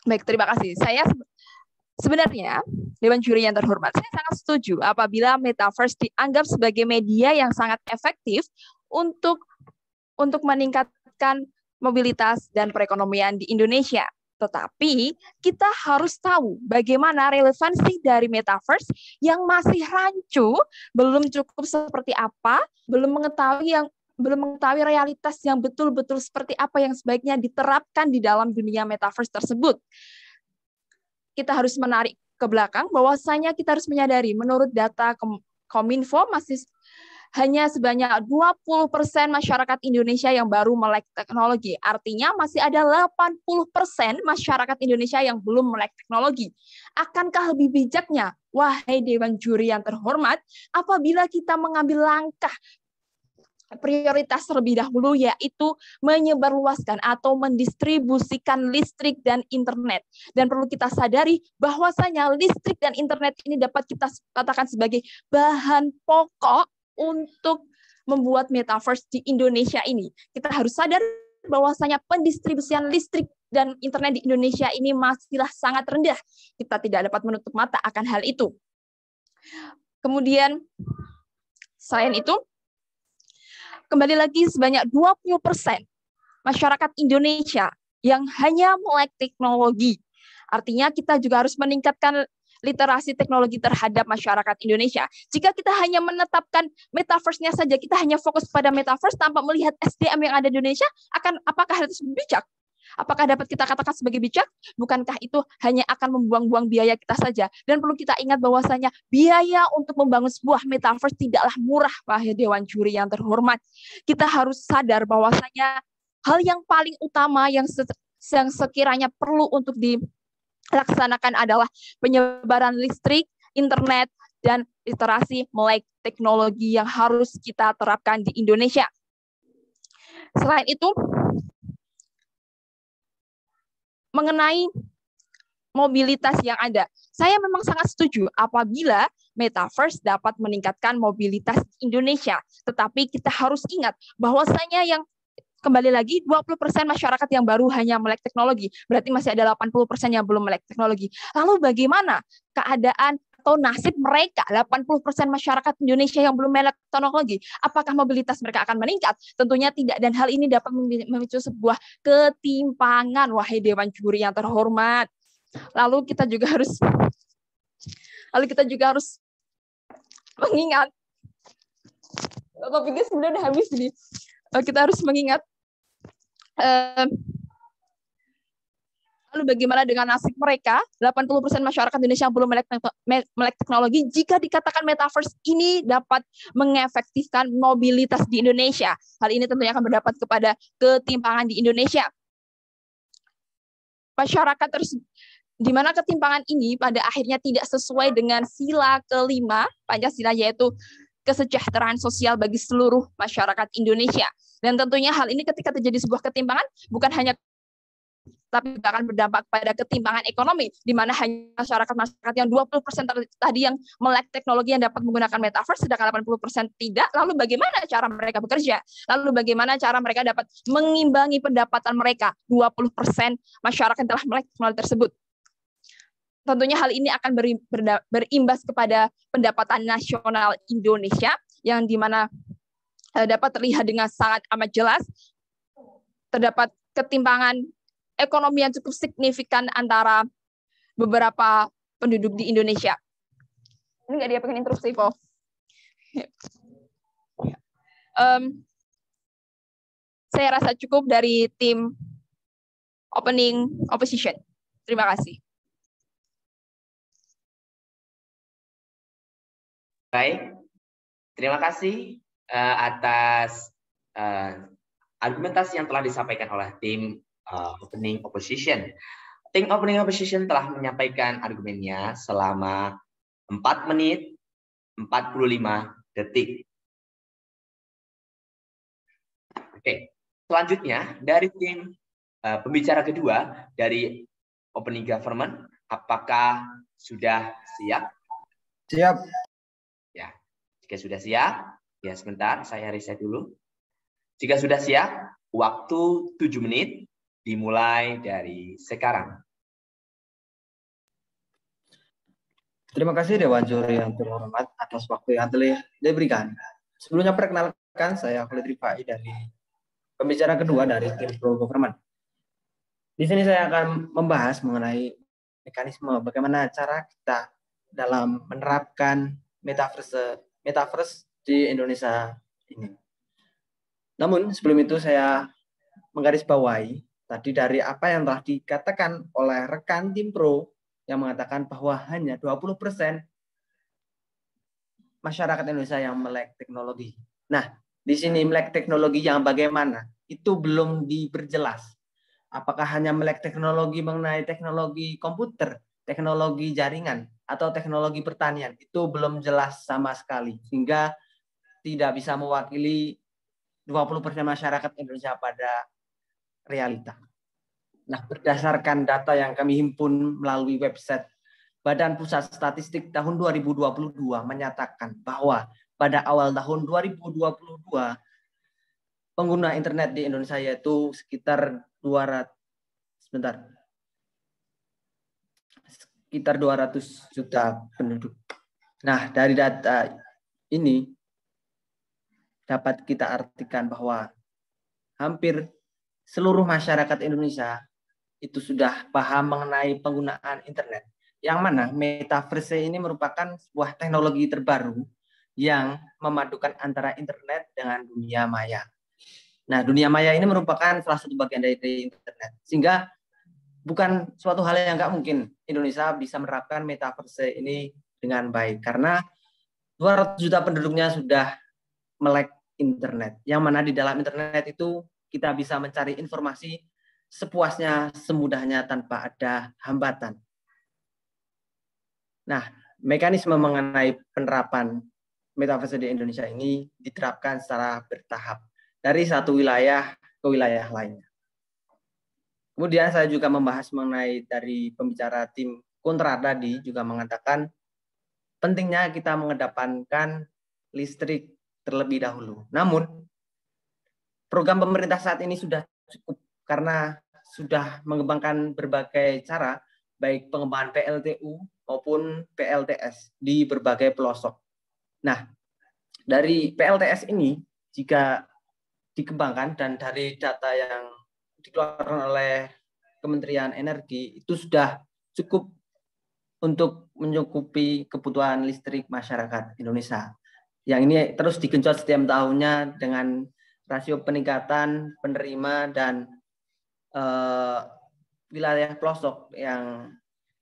Baik, terima kasih. Sebenarnya, Dewan Juri yang terhormat, saya sangat setuju apabila metaverse dianggap sebagai media yang sangat efektif untuk meningkatkan mobilitas dan perekonomian di Indonesia. Tetapi kita harus tahu bagaimana relevansi dari metaverse yang masih rancu, belum cukup seperti apa, belum mengetahui realitas yang betul-betul seperti apa yang sebaiknya diterapkan di dalam dunia metaverse tersebut. Kita harus menarik ke belakang bahwasanya kita harus menyadari menurut data Kominfo masih hanya sebanyak 20% masyarakat Indonesia yang baru melek teknologi. Artinya masih ada 80% masyarakat Indonesia yang belum melek teknologi. Akankah lebih bijaknya, wahai Dewan Juri yang terhormat, apabila kita mengambil langkah prioritas terlebih dahulu, yaitu menyebarluaskan atau mendistribusikan listrik dan internet. Dan perlu kita sadari bahwasanya listrik dan internet ini dapat kita katakan sebagai bahan pokok untuk membuat metaverse di Indonesia ini. Kita harus sadar bahwasanya pendistribusian listrik dan internet di Indonesia ini masihlah sangat rendah. Kita tidak dapat menutup mata akan hal itu. Kemudian, selain itu, kembali lagi sebanyak 20% masyarakat Indonesia yang hanya melek teknologi. Artinya kita juga harus meningkatkan literasi teknologi terhadap masyarakat Indonesia. Jika kita hanya menetapkan metaverse-nya saja, kita hanya fokus pada metaverse tanpa melihat SDM yang ada di Indonesia, apakah itu bijak? Apakah dapat kita katakan sebagai bijak? Bukankah itu hanya akan membuang-buang biaya kita saja? Dan perlu kita ingat bahwasanya biaya untuk membangun sebuah metaverse tidaklah murah, wahai Dewan Juri yang terhormat. Kita harus sadar bahwasanya hal yang paling utama yang sekiranya perlu untuk dilaksanakan adalah penyebaran listrik, internet, dan literasi melek teknologi yang harus kita terapkan di Indonesia. Selain itu, mengenai mobilitas yang ada, saya memang sangat setuju apabila metaverse dapat meningkatkan mobilitas Indonesia. Tetapi kita harus ingat bahwasanya yang kembali lagi 20% masyarakat yang baru hanya melek teknologi, berarti masih ada 80% yang belum melek teknologi. Lalu bagaimana keadaan atau nasib mereka 80% masyarakat Indonesia yang belum melek teknologi? Apakah mobilitas mereka akan meningkat? Tentunya tidak, dan hal ini dapat memicu sebuah ketimpangan, wahai Dewan Juri yang terhormat. Lalu kita juga harus mengingat, topiknya sebenarnya habis nih. Kita harus mengingat lalu bagaimana dengan nasib mereka 80% masyarakat Indonesia yang belum melek teknologi jika dikatakan metaverse ini dapat mengefektifkan mobilitas di Indonesia. Hal ini tentunya akan berdampak kepada ketimpangan di Indonesia. Masyarakat di mana ketimpangan ini pada akhirnya tidak sesuai dengan sila kelima Pancasila, yaitu kesejahteraan sosial bagi seluruh masyarakat Indonesia. Dan tentunya hal ini ketika terjadi sebuah ketimpangan, bukan hanya tapi akan berdampak pada ketimpangan ekonomi, di mana hanya masyarakat yang 20% tadi yang melek teknologi yang dapat menggunakan metaverse, sedangkan 80% tidak. Lalu bagaimana cara mereka bekerja? Lalu bagaimana cara mereka dapat mengimbangi pendapatan mereka? 20% masyarakat telah melek teknologi tersebut. Tentunya hal ini akan berimbas kepada pendapatan nasional Indonesia, yang dimana dapat terlihat dengan sangat amat jelas terdapat ketimpangan ekonomi yang cukup signifikan antara beberapa penduduk di Indonesia. Ini nggak dia pengen interupsi, Po. Saya rasa cukup dari tim opening opposition. Terima kasih. Baik, terima kasih atas argumentasi yang telah disampaikan oleh tim opening opposition. Tim opening opposition telah menyampaikan argumennya selama 4 menit 45 detik. Oke, selanjutnya dari tim pembicara kedua dari opening government, apakah sudah siap? Siap. Ya, jika sudah siap, ya sebentar saya reset dulu. Jika sudah siap, waktu 7 menit dimulai dari sekarang. Terima kasih Dewan Juri yang terhormat atas waktu yang telah diberikan. Sebelumnya perkenalkan, saya Khalid Rifai dari pembicara kedua dari tim Pro Government. Di sini saya akan membahas mengenai mekanisme bagaimana cara kita dalam menerapkan metaverse di Indonesia ini. Namun sebelum itu saya menggarisbawahi tadi dari apa yang telah dikatakan oleh rekan tim Pro yang mengatakan bahwa hanya 20% masyarakat Indonesia yang melek teknologi. Nah, di sini melek teknologi yang bagaimana? Itu belum diperjelas. Apakah hanya melek teknologi mengenai teknologi komputer, teknologi jaringan, atau teknologi pertanian? Itu belum jelas sama sekali. Sehingga tidak bisa mewakili 20% masyarakat Indonesia pada realita. Nah, berdasarkan data yang kami himpun melalui website Badan Pusat Statistik tahun 2022 menyatakan bahwa pada awal tahun 2022 pengguna internet di Indonesia yaitu sekitar 200 juta penduduk. Nah, dari data ini dapat kita artikan bahwa hampir seluruh masyarakat Indonesia itu sudah paham mengenai penggunaan internet. Yang mana metaverse ini merupakan sebuah teknologi terbaru yang memadukan antara internet dengan dunia maya. Nah, dunia maya ini merupakan salah satu bagian dari internet. Sehingga bukan suatu hal yang nggak mungkin Indonesia bisa menerapkan metaverse ini dengan baik. Karena 200 juta penduduknya sudah melek internet. Yang mana di dalam internet itu kita bisa mencari informasi sepuasnya, semudahnya tanpa ada hambatan. Nah, mekanisme mengenai penerapan metaverse di Indonesia ini diterapkan secara bertahap dari satu wilayah ke wilayah lainnya. Kemudian saya juga membahas mengenai dari pembicara tim kontra tadi juga mengatakan pentingnya kita mengedepankan listrik terlebih dahulu. Namun, program pemerintah saat ini sudah cukup karena sudah mengembangkan berbagai cara, baik pengembangan PLTU maupun PLTS di berbagai pelosok. Nah, dari PLTS ini, jika dikembangkan dan dari data yang dikeluarkan oleh Kementerian Energi, itu sudah cukup untuk mencukupi kebutuhan listrik masyarakat Indonesia. Yang ini terus digenjot setiap tahunnya dengan rasio peningkatan penerima dan wilayah pelosok yang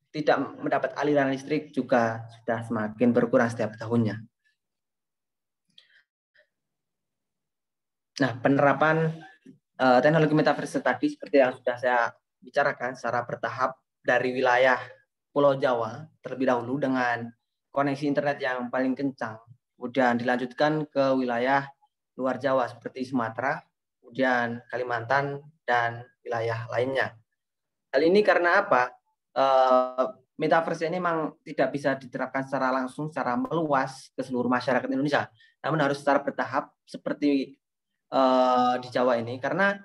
tidak mendapat aliran listrik juga sudah semakin berkurang setiap tahunnya. Nah, penerapan teknologi metaverse tadi seperti yang sudah saya bicarakan secara bertahap dari wilayah Pulau Jawa terlebih dahulu dengan koneksi internet yang paling kencang, kemudian dilanjutkan ke wilayah luar Jawa seperti Sumatera, kemudian Kalimantan, dan wilayah lainnya. Hal ini karena apa? Metaverse ini memang tidak bisa diterapkan secara langsung, secara meluas ke seluruh masyarakat Indonesia, namun harus secara bertahap seperti di Jawa ini, karena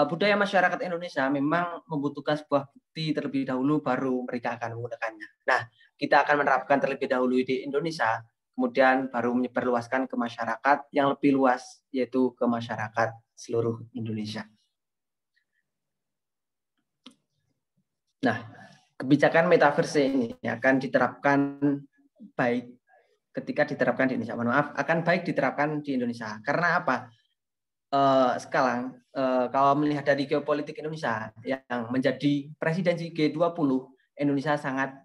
budaya masyarakat Indonesia memang membutuhkan sebuah bukti terlebih dahulu baru mereka akan menggunakannya. Nah, kita akan menerapkan terlebih dahulu di Indonesia, kemudian baru menyebarluaskan ke masyarakat yang lebih luas, yaitu ke masyarakat seluruh Indonesia. Nah, kebijakan metaverse ini akan diterapkan baik ketika diterapkan di Indonesia. Mohon maaf, akan baik diterapkan di Indonesia. Karena apa? Sekarang kalau melihat dari geopolitik Indonesia yang menjadi presidensi G20, Indonesia sangat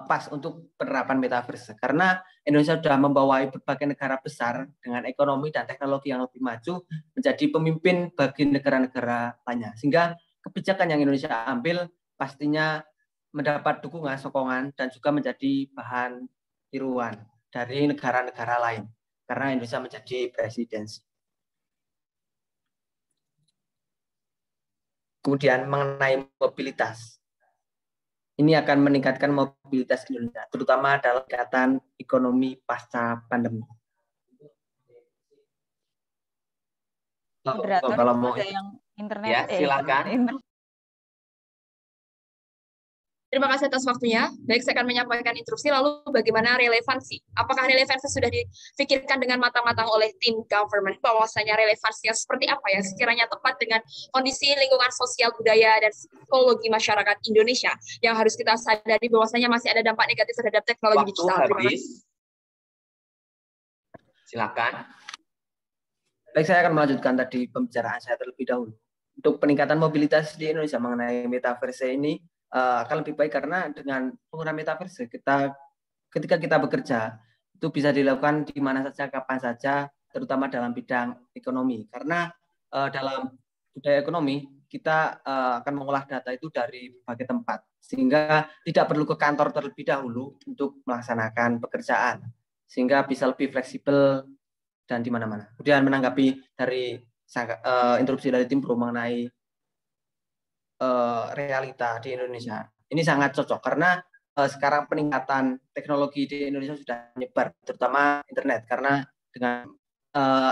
pas untuk penerapan metaverse karena Indonesia sudah membawai berbagai negara besar dengan ekonomi dan teknologi yang lebih maju menjadi pemimpin bagi negara-negara lainnya, sehingga kebijakan yang Indonesia ambil pastinya mendapat dukungan, sokongan, dan juga menjadi bahan tiruan dari negara-negara lain karena Indonesia menjadi presidensi. Kemudian mengenai mobilitas. Ini akan meningkatkan mobilitas Indonesia, terutama dalam kegiatan ekonomi pasca pandemi. Moderator, kalau mau ada yang internet. Ya, silakan. Terima kasih atas waktunya. Baik, saya akan menyampaikan instruksi, lalu bagaimana relevansi? Apakah relevansi sudah difikirkan dengan matang-matang oleh tim government, bahwasanya relevansinya seperti apa ya, sekiranya tepat dengan kondisi lingkungan sosial, budaya, dan psikologi masyarakat Indonesia, yang harus kita sadari bahwasanya masih ada dampak negatif terhadap teknologi digital. Habis. Silakan. Baik, saya akan melanjutkan tadi pembicaraan saya terlebih dahulu. Untuk peningkatan mobilitas di Indonesia mengenai metaverse ini, akan lebih baik karena dengan penggunaan metaverse ketika kita bekerja itu bisa dilakukan di mana saja, kapan saja, terutama dalam bidang ekonomi. Karena dalam budaya ekonomi kita akan mengolah data itu dari berbagai tempat, sehingga tidak perlu ke kantor terlebih dahulu untuk melaksanakan pekerjaan, sehingga bisa lebih fleksibel dan di mana-mana. Kemudian menanggapi dari interupsi dari tim Pro mengenai realita di Indonesia. Ini sangat cocok karena sekarang peningkatan teknologi di Indonesia sudah menyebar, terutama internet. Karena dengan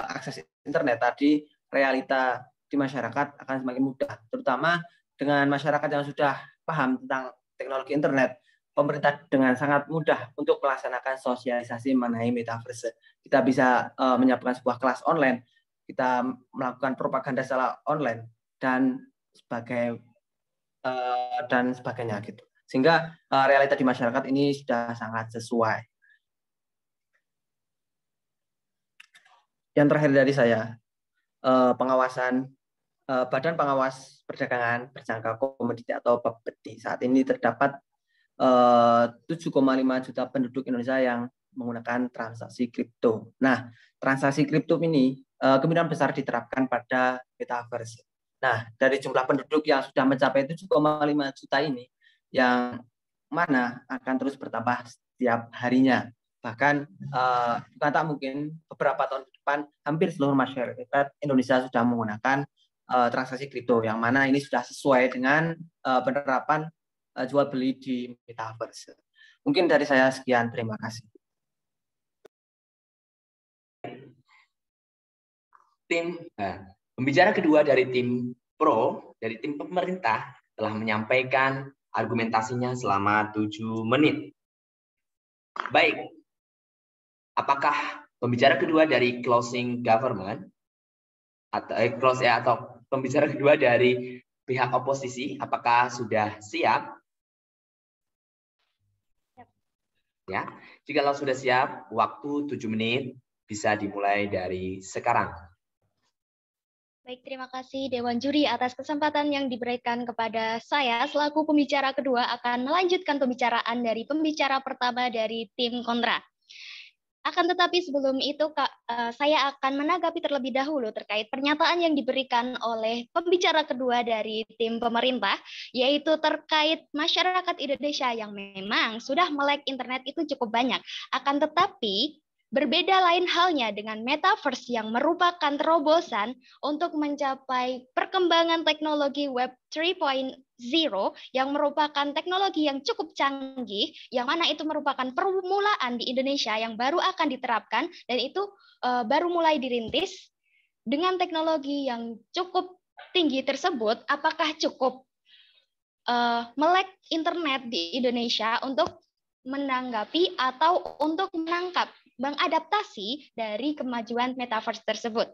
akses internet tadi, realita di masyarakat akan semakin mudah, terutama dengan masyarakat yang sudah paham tentang teknologi internet. Pemerintah dengan sangat mudah untuk melaksanakan sosialisasi mengenai metaverse. Kita bisa menyiapkan sebuah kelas online kita melakukan propaganda secara online dan sebagainya gitu. Sehingga realita di masyarakat ini sudah sangat sesuai. Yang terakhir dari saya, pengawasan Badan Pengawas Perdagangan Berjangka Komoditi atau Bapeti. Saat ini terdapat 7,5 juta penduduk Indonesia yang menggunakan transaksi kripto. Nah, transaksi kripto ini kemungkinan besar diterapkan pada metaverse. Nah, dari jumlah penduduk yang sudah mencapai 7,5 juta ini, yang mana akan terus bertambah setiap harinya. Bahkan bukan tak mungkin beberapa tahun ke depan hampir seluruh masyarakat Indonesia sudah menggunakan transaksi kripto, yang mana ini sudah sesuai dengan penerapan jual beli di metaverse. Mungkin dari saya sekian, terima kasih. Pembicara kedua dari tim pro, dari tim pemerintah, telah menyampaikan argumentasinya selama 7 menit. Baik, apakah pembicara kedua dari closing government atau pembicara kedua dari pihak oposisi, apakah sudah siap? Ya, jika sudah siap, waktu 7 menit bisa dimulai dari sekarang. Baik, terima kasih Dewan Juri atas kesempatan yang diberikan kepada saya. Selaku pembicara kedua akan melanjutkan pembicaraan dari pembicara pertama dari tim kontra. Akan tetapi sebelum itu, saya akan menanggapi terlebih dahulu terkait pernyataan yang diberikan oleh pembicara kedua dari tim pemerintah, yaitu terkait masyarakat Indonesia yang memang sudah melek internet itu cukup banyak. Akan tetapi, berbeda lain halnya dengan metaverse yang merupakan terobosan untuk mencapai perkembangan teknologi Web 3.0 yang merupakan teknologi yang cukup canggih, yang mana itu merupakan permulaan di Indonesia yang baru akan diterapkan, dan itu baru mulai dirintis. Dengan teknologi yang cukup tinggi tersebut, apakah cukup melek internet di Indonesia untuk menanggapi atau untuk menangkap, mengadaptasi dari kemajuan metaverse tersebut?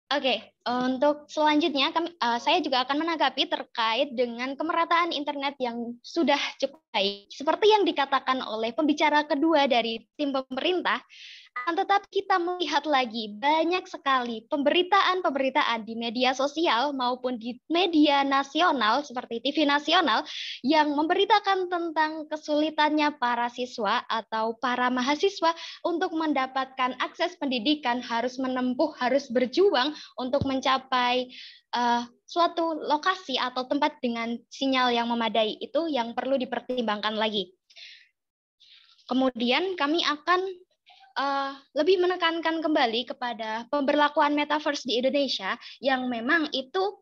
Oke, untuk selanjutnya saya juga akan menanggapi terkait dengan kemerataan internet yang sudah cukup baik. Seperti yang dikatakan oleh pembicara kedua dari tim pemerintah, tetapi kita melihat lagi banyak sekali pemberitaan-pemberitaan di media sosial maupun di media nasional seperti TV nasional yang memberitakan tentang kesulitannya para siswa atau para mahasiswa untuk mendapatkan akses pendidikan, harus menempuh, harus berjuang untuk mencapai suatu lokasi atau tempat dengan sinyal yang memadai. Itu yang perlu dipertimbangkan lagi. Kemudian kami akan lebih menekankan kembali kepada pemberlakuan metaverse di Indonesia yang memang itu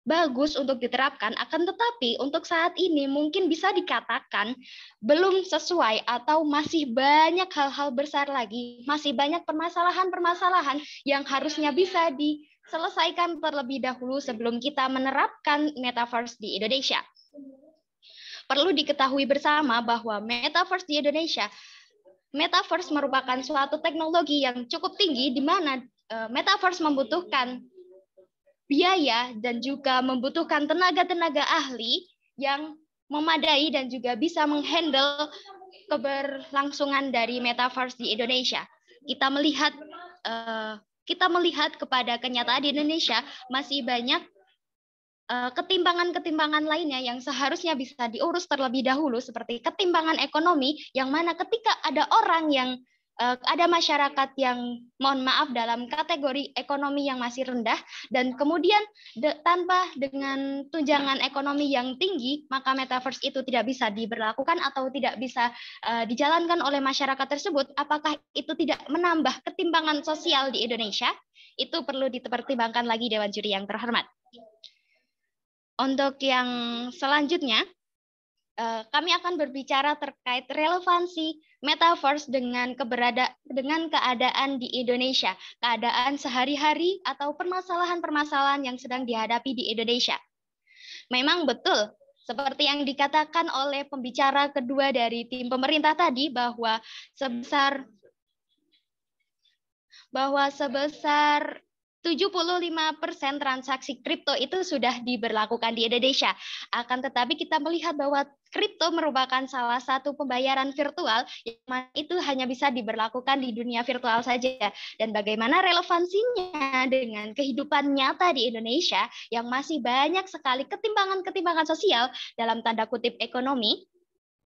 bagus untuk diterapkan, akan tetapi untuk saat ini mungkin bisa dikatakan belum sesuai atau masih banyak hal-hal besar lagi, masih banyak permasalahan-permasalahan yang harusnya bisa diselesaikan terlebih dahulu sebelum kita menerapkan metaverse di Indonesia. Perlu diketahui bersama bahwa metaverse di Indonesia, metaverse merupakan suatu teknologi yang cukup tinggi di mana metaverse membutuhkan biaya dan juga membutuhkan tenaga-tenaga ahli yang memadai dan juga bisa menghandle keberlangsungan dari metaverse di Indonesia. Kita melihat kepada kenyataan di Indonesia masih banyak ketimbangan-ketimbangan lainnya yang seharusnya bisa diurus terlebih dahulu, seperti ketimbangan ekonomi, yang mana ketika ada orang yang ada masyarakat yang mohon maaf dalam kategori ekonomi yang masih rendah, dan kemudian tanpa dengan tunjangan ekonomi yang tinggi, maka metaverse itu tidak bisa diberlakukan atau tidak bisa dijalankan oleh masyarakat tersebut. Apakah itu tidak menambah ketimbangan sosial di Indonesia? Itu perlu dipertimbangkan lagi Dewan Juri yang terhormat. Untuk yang selanjutnya, kami akan berbicara terkait relevansi metaverse dengan keadaan di Indonesia, keadaan sehari-hari atau permasalahan-permasalahan yang sedang dihadapi di Indonesia. Memang betul, Seperti yang dikatakan oleh pembicara kedua dari tim pemerintah tadi sebesar 75% transaksi kripto itu sudah diberlakukan di Indonesia. Akan tetapi kita melihat bahwa kripto merupakan salah satu pembayaran virtual yang itu hanya bisa diberlakukan di dunia virtual saja. Dan bagaimana relevansinya dengan kehidupan nyata di Indonesia yang masih banyak sekali ketimpangan-ketimpangan sosial dalam tanda kutip ekonomi.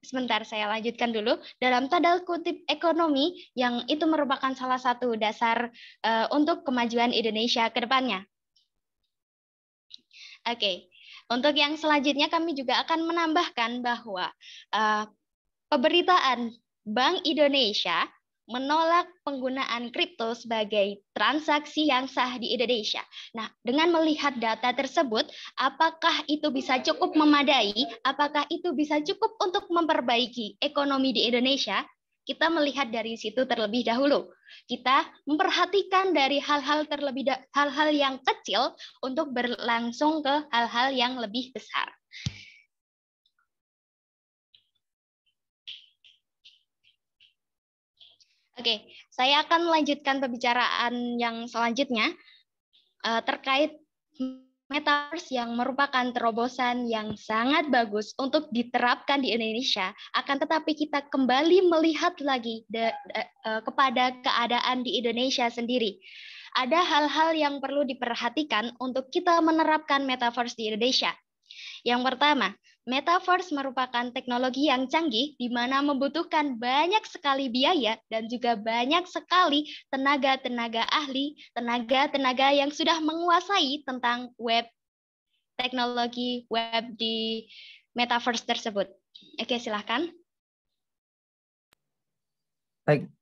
Sebentar, saya lanjutkan dulu. Dalam tanda kutip ekonomi, yang itu merupakan salah satu dasar untuk kemajuan Indonesia ke depannya. Oke, untuk yang selanjutnya kami juga akan menambahkan bahwa pemberitaan Bank Indonesia menolak penggunaan kripto sebagai transaksi yang sah di Indonesia. Nah, dengan melihat data tersebut, apakah itu bisa cukup memadai? Apakah itu bisa cukup untuk memperbaiki ekonomi di Indonesia? Kita melihat dari situ terlebih dahulu. Kita memperhatikan dari hal-hal yang kecil untuk berlangsung ke hal-hal yang lebih besar. Oke, saya akan melanjutkan pembicaraan yang selanjutnya terkait Metaverse yang merupakan terobosan yang sangat bagus untuk diterapkan di Indonesia. Akan tetapi kita kembali melihat lagi kepada keadaan di Indonesia sendiri. Ada hal-hal yang perlu diperhatikan untuk kita menerapkan Metaverse di Indonesia. Yang pertama, Metaverse merupakan teknologi yang canggih di mana membutuhkan banyak sekali biaya dan juga banyak sekali tenaga-tenaga ahli, tenaga-tenaga yang sudah menguasai tentang teknologi web di Metaverse tersebut. Oke, silahkan. Baik,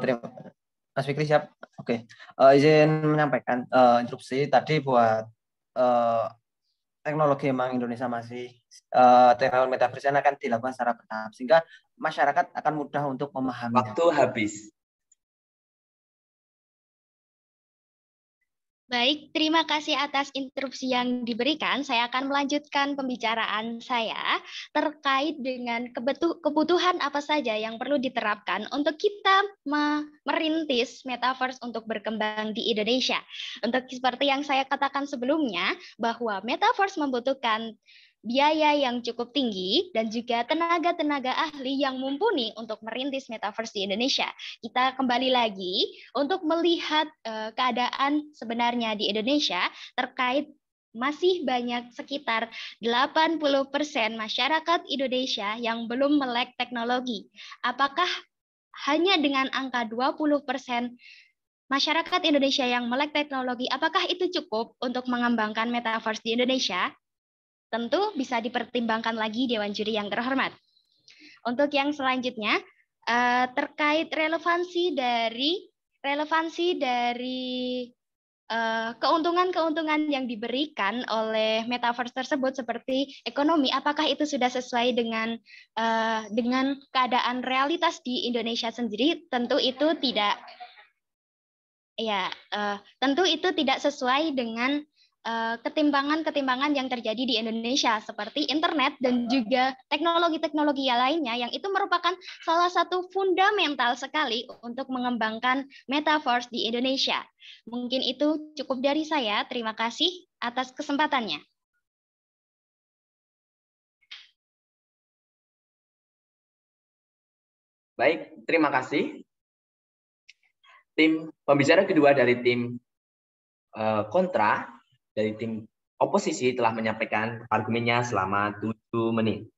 terima kasih. Mas Fikri siap? Oke, izin menyampaikan instruksi tadi buat teknologi memang Indonesia masih teknologi metaverse akan dilakukan secara bertahap sehingga masyarakat akan mudah untuk memahami. Waktu habis. Baik, terima kasih atas instruksi yang diberikan. Saya akan melanjutkan pembicaraan saya terkait dengan kebutuhan apa saja yang perlu diterapkan untuk kita merintis Metaverse untuk berkembang di Indonesia. Untuk seperti yang saya katakan sebelumnya, bahwa Metaverse membutuhkan biaya yang cukup tinggi dan juga tenaga-tenaga ahli yang mumpuni untuk merintis Metaverse di Indonesia. Kita kembali lagi untuk melihat keadaan sebenarnya di Indonesia terkait masih banyak sekitar 80% masyarakat Indonesia yang belum melek teknologi. Apakah hanya dengan angka 20% masyarakat Indonesia yang melek teknologi, apakah itu cukup untuk mengembangkan Metaverse di Indonesia? Tentu bisa dipertimbangkan lagi Dewan Juri yang terhormat. Untuk yang selanjutnya, terkait relevansi dari keuntungan-keuntungan yang diberikan oleh Metaverse tersebut seperti ekonomi, apakah itu sudah sesuai dengan keadaan realitas di Indonesia sendiri? Tentu itu tidak. Ya, tentu itu tidak sesuai dengan ketimpangan-ketimpangan yang terjadi di Indonesia seperti internet dan juga teknologi-teknologi lainnya yang itu merupakan salah satu fundamental sekali untuk mengembangkan Metaverse di Indonesia. Mungkin itu cukup dari saya. Terima kasih atas kesempatannya. Baik, terima kasih. Tim pembicara kedua dari tim kontra, dari tim oposisi telah menyampaikan argumennya selama 7 menit.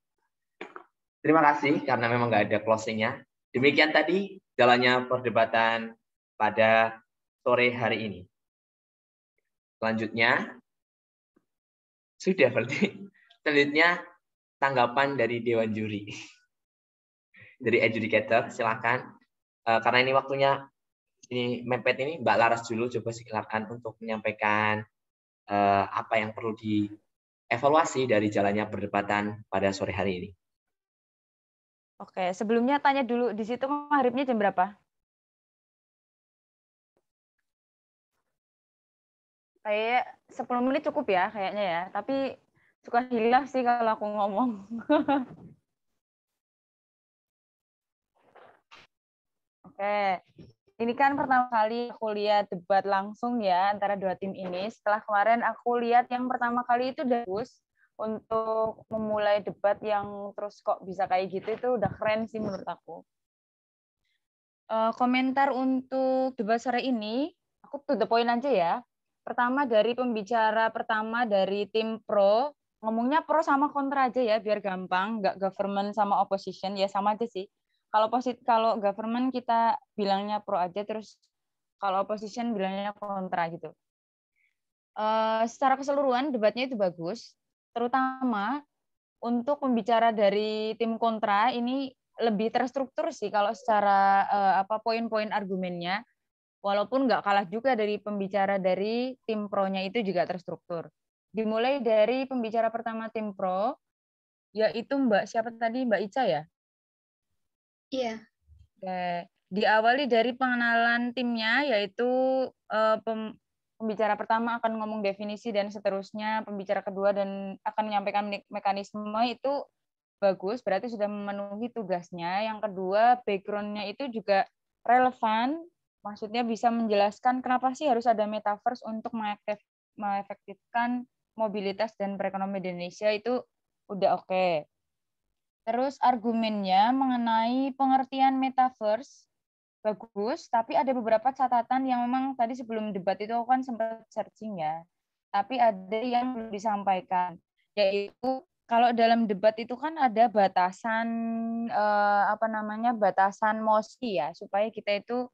Terima kasih karena memang nggak ada closing-nya. Demikian tadi jalannya perdebatan pada sore hari ini. Selanjutnya, sudah berarti. Selanjutnya tanggapan dari Dewan Juri. Dari adjudicator, silakan. Karena ini waktunya, ini mepet ini, Mbak Laras dulu, coba silakan untuk menyampaikan apa yang perlu dievaluasi dari jalannya perdebatan pada sore hari ini. Oke, sebelumnya tanya dulu, di situ maghribnya jam berapa? Kayak 10 menit cukup ya kayaknya ya, tapi Suka hilaf sih kalau aku ngomong. Oke. Ini kan pertama kali aku lihat debat langsung ya antara dua tim ini. Setelah kemarin aku lihat yang pertama kali itu bagus untuk memulai debat yang terus kok bisa kayak gitu itu udah keren sih menurut aku. Komentar untuk debat sore ini, aku to the point aja ya. Pertama dari pembicara pertama dari tim pro, ngomongnya pro sama kontra aja ya biar gampang, nggak government sama opposition ya sama aja sih. Kalau government kita bilangnya pro aja, terus kalau opposition bilangnya kontra gitu. Secara keseluruhan debatnya itu bagus, terutama untuk pembicara dari tim kontra ini lebih terstruktur sih kalau secara poin-poin argumennya, walaupun nggak kalah juga dari pembicara dari tim pro-nya itu juga terstruktur. Dimulai dari pembicara pertama tim pro, yaitu Mbak siapa tadi, Mbak Ica ya? Iya. Diawali dari pengenalan timnya, yaitu pembicara pertama akan ngomong definisi dan seterusnya, pembicara kedua dan akan menyampaikan mekanisme, itu bagus, berarti sudah memenuhi tugasnya. Yang kedua, background-nya itu juga relevan, maksudnya bisa menjelaskan kenapa sih harus ada metaverse untuk mengefektifkan mobilitas dan perekonomian di Indonesia, itu udah oke. Terus argumennya mengenai pengertian metaverse bagus, tapi ada beberapa catatan yang memang tadi sebelum debat itu aku kan sempat searching ya, tapi ada yang belum disampaikan, yaitu kalau dalam debat itu kan ada batasan batasan mosi ya, supaya kita itu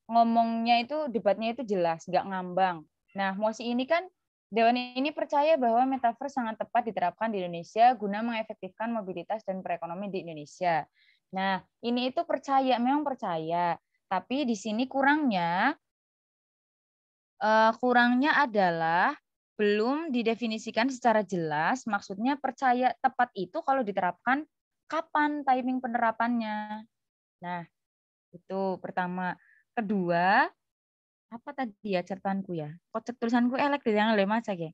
ngomongnya itu debatnya itu jelas, nggak ngambang. Nah, mosi ini kan Dewan ini percaya bahwa metaverse sangat tepat diterapkan di Indonesia guna mengefektifkan mobilitas dan perekonomian di Indonesia. Nah, ini itu percaya, memang percaya, tapi di sini kurangnya adalah belum didefinisikan secara jelas, maksudnya percaya tepat itu kalau diterapkan kapan timing penerapannya. Nah, itu pertama. Kedua, apa tadi ya catatanku ya? Kocek tulisanku elek dari yang lema aja ya.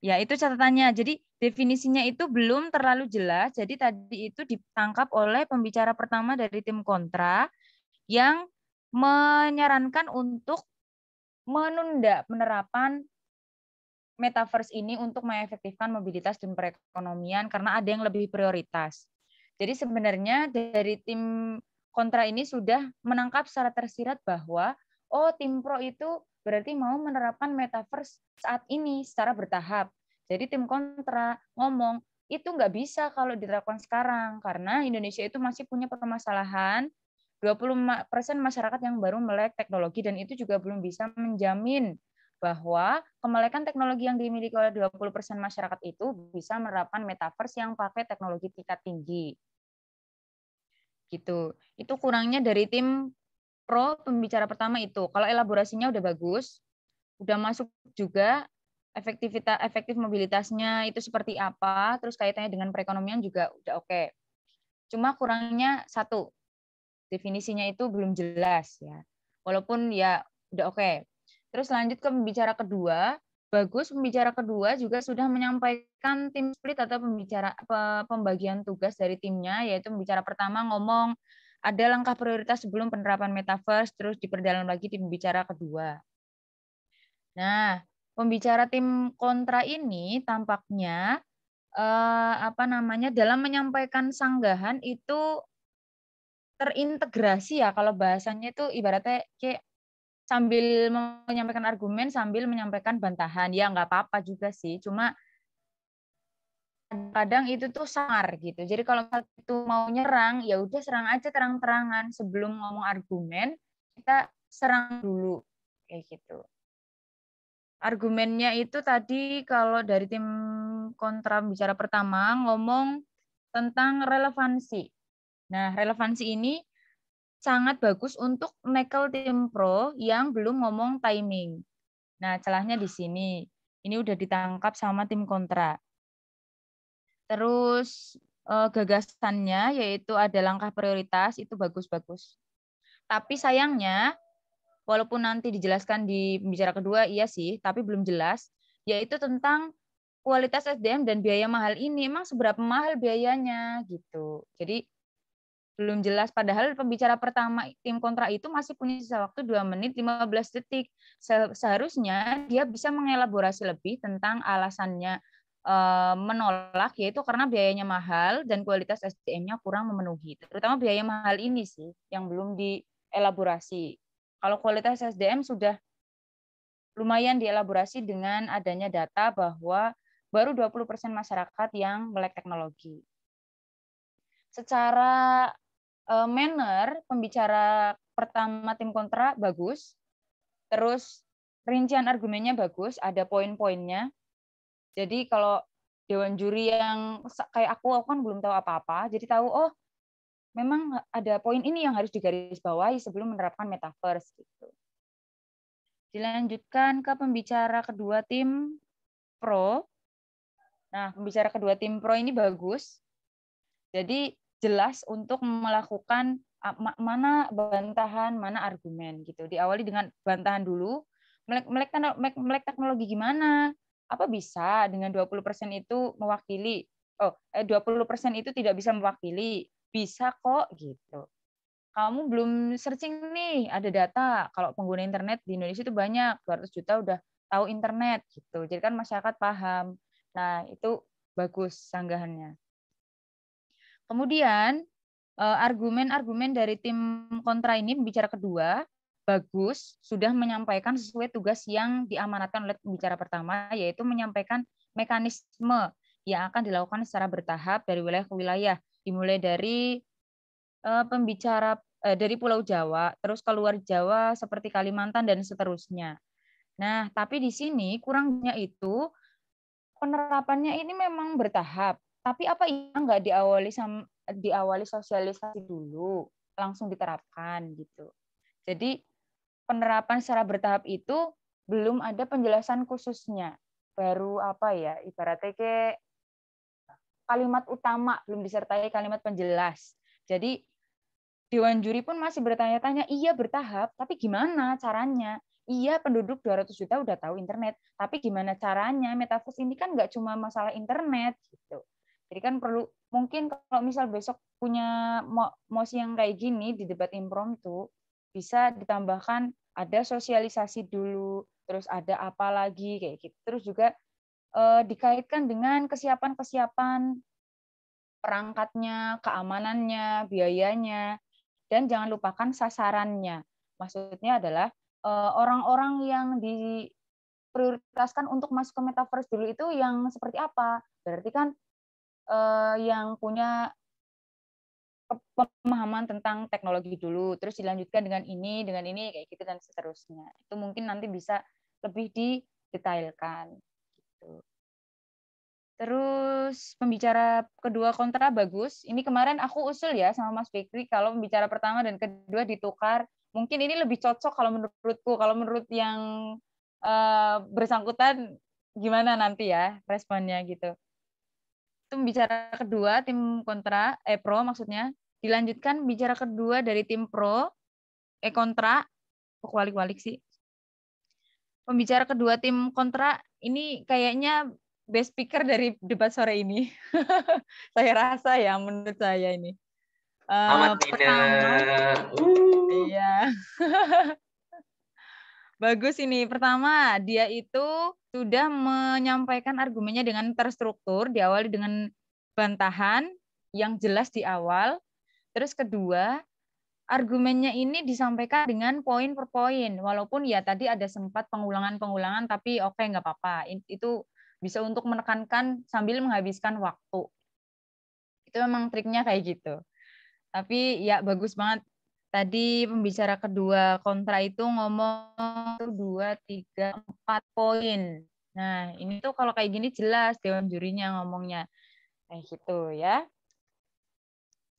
Ya, itu catatannya. Jadi definisinya itu belum terlalu jelas. Jadi tadi itu ditangkap oleh pembicara pertama dari tim kontra yang menyarankan untuk menunda penerapan metaverse ini untuk mengefektifkan mobilitas dan perekonomian karena ada yang lebih prioritas. Jadi sebenarnya dari tim kontra ini sudah menangkap secara tersirat bahwa tim pro itu berarti mau menerapkan metaverse saat ini secara bertahap. Jadi tim kontra ngomong itu nggak bisa kalau diterapkan sekarang karena Indonesia itu masih punya permasalahan 20% masyarakat yang baru melek teknologi dan itu juga belum bisa menjamin bahwa kemelekan teknologi yang dimiliki oleh 20% masyarakat itu bisa menerapkan metaverse yang pakai teknologi tingkat tinggi. Gitu. Itu kurangnya dari tim pro pembicara pertama itu. Kalau elaborasinya udah bagus, udah masuk juga efektif mobilitasnya itu seperti apa, terus kaitannya dengan perekonomian juga udah oke. Cuma kurangnya satu, definisinya itu belum jelas ya. Walaupun ya udah oke. Terus lanjut ke pembicara kedua, bagus pembicara kedua juga sudah menyampaikan tim split atau pembagian tugas dari timnya, yaitu pembicara pertama ngomong ada langkah prioritas sebelum penerapan metaverse, terus diperdalam lagi di pembicara kedua. Nah, pembicara tim kontra ini tampaknya dalam menyampaikan sanggahan itu terintegrasi ya, kalau bahasanya itu ibaratnya kayak sambil menyampaikan argumen sambil menyampaikan bantahan. Ya nggak apa-apa juga sih, cuma kadang itu tuh sangar gitu. Jadi kalau itu mau nyerang, ya udah serang aja terang-terangan. Sebelum ngomong argumen, kita serang dulu kayak gitu. Argumennya itu tadi kalau dari tim kontra bicara pertama ngomong tentang relevansi. Nah, relevansi ini sangat bagus untuk nekel tim pro yang belum ngomong timing. Nah, celahnya di sini. Ini udah ditangkap sama tim kontra. Terus gagasannya yaitu ada langkah prioritas, itu bagus-bagus. Tapi sayangnya, walaupun nanti dijelaskan di pembicara kedua, iya sih, tapi belum jelas, yaitu tentang kualitas SDM dan biaya mahal ini emang seberapa mahal biayanya gitu. Jadi belum jelas, padahal pembicara pertama tim kontra itu masih punya sisa waktu 2 menit 15 detik. Seharusnya dia bisa mengelaborasi lebih tentang alasannya menolak, yaitu karena biayanya mahal dan kualitas SDM-nya kurang memenuhi. Terutama biaya mahal ini sih yang belum dielaborasi. Kalau kualitas SDM sudah lumayan dielaborasi dengan adanya data bahwa baru 20% masyarakat yang melek teknologi. Secara manner, pembicara pertama tim kontra bagus, terus rincian argumennya bagus, ada poin-poinnya. Jadi kalau dewan juri yang kayak aku kan belum tahu apa-apa, jadi tahu, oh memang ada poin ini yang harus digarisbawahi sebelum menerapkan metaverse. Gitu. Dilanjutkan ke pembicara kedua tim pro. Nah, pembicara kedua tim pro ini bagus. Jadi jelas untuk melakukan mana bantahan, mana argumen gitu. Diawali dengan bantahan dulu. Melek teknologi gimana? Apa bisa dengan 20% itu mewakili? 20% itu tidak bisa mewakili. Bisa kok gitu. Kamu belum searching nih, ada data kalau pengguna internet di Indonesia itu banyak, 200 juta udah tahu internet gitu. Jadi kan masyarakat paham. Nah, itu bagus sanggahannya. Kemudian argumen-argumen dari tim kontra ini pembicara kedua bagus, sudah menyampaikan sesuai tugas yang diamanatkan oleh pembicara pertama, yaitu menyampaikan mekanisme yang akan dilakukan secara bertahap dari wilayah ke wilayah, dimulai dari pembicara dari Pulau Jawa, terus keluar Jawa seperti Kalimantan dan seterusnya. Nah, tapi di sini kurangnya itu penerapannya ini memang bertahap. Tapi apa yang nggak diawali sosialisasi dulu, langsung diterapkan gitu. Jadi penerapan secara bertahap itu belum ada penjelasan khususnya. Baru apa ya, ibaratnya kayak kalimat utama, belum disertai kalimat penjelas. Jadi Dewan juri pun masih bertanya-tanya, iya bertahap, tapi gimana caranya? Iya penduduk 200 juta udah tahu internet, tapi gimana caranya? Metaverse ini kan nggak cuma masalah internet gitu. Jadi kan perlu, mungkin kalau misal besok punya mosi yang kayak gini di debat impromptu, bisa ditambahkan ada sosialisasi dulu, terus ada apa lagi kayak gitu. Terus juga dikaitkan dengan kesiapan-kesiapan perangkatnya, keamanannya, biayanya. Dan jangan lupakan sasarannya. Maksudnya adalah orang-orang yang diprioritaskan untuk masuk ke metaverse dulu itu yang seperti apa? Berarti kan yang punya pemahaman tentang teknologi dulu, terus dilanjutkan dengan ini, kayak gitu dan seterusnya. Itu mungkin nanti bisa lebih didetailkan. Gitu. Terus pembicara kedua kontra bagus. Ini kemarin aku usul ya sama Mas Fikri kalau pembicara pertama dan kedua ditukar. Mungkin ini lebih cocok kalau menurutku. Kalau menurut yang bersangkutan gimana nanti ya responnya gitu. Itu pembicara kedua tim kontra, pro maksudnya. Dilanjutkan pembicara kedua dari tim pro, kontra. Kok walik-walik sih. Pembicara kedua tim kontra ini kayaknya best speaker dari debat sore ini. Saya rasa ya, menurut saya ini. Pertama, iya. Bagus ini. Pertama, dia itu sudah menyampaikan argumennya dengan terstruktur, diawali dengan bantahan yang jelas di awal. Terus kedua, argumennya ini disampaikan dengan poin per poin. Walaupun ya tadi ada sempat pengulangan-pengulangan, tapi oke, nggak apa-apa. Itu bisa untuk menekankan sambil menghabiskan waktu. Itu memang triknya kayak gitu. Tapi ya bagus banget. Tadi pembicara kedua kontra itu ngomong 2, 3, 4 poin. Nah, ini tuh kalau kayak gini jelas dewan jurinya ngomongnya. Kayak gitu ya.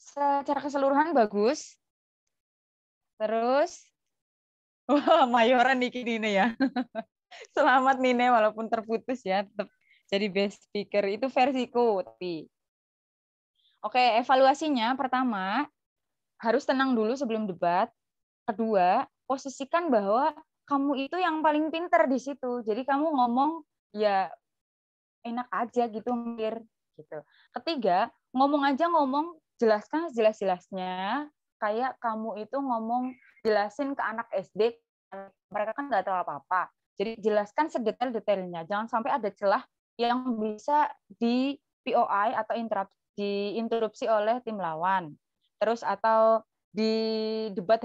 Secara keseluruhan bagus. Terus, wah Mayoran nih Nine ya. Selamat Nine, walaupun terputus ya, tetap jadi best speaker. Itu versiku, tapi. Oke, evaluasinya pertama, harus tenang dulu sebelum debat. Kedua, posisikan bahwa kamu itu yang paling pinter di situ. Jadi kamu ngomong, ya enak aja gitu mikir gitu. Ketiga, ngomong aja ngomong, jelaskan sejelas-jelasnya, kayak kamu itu ngomong jelasin ke anak SD, mereka kan nggak tahu apa-apa. Jadi jelaskan sedetail-detailnya, jangan sampai ada celah yang bisa di POI atau diinterupsi oleh tim lawan. Terus atau di debat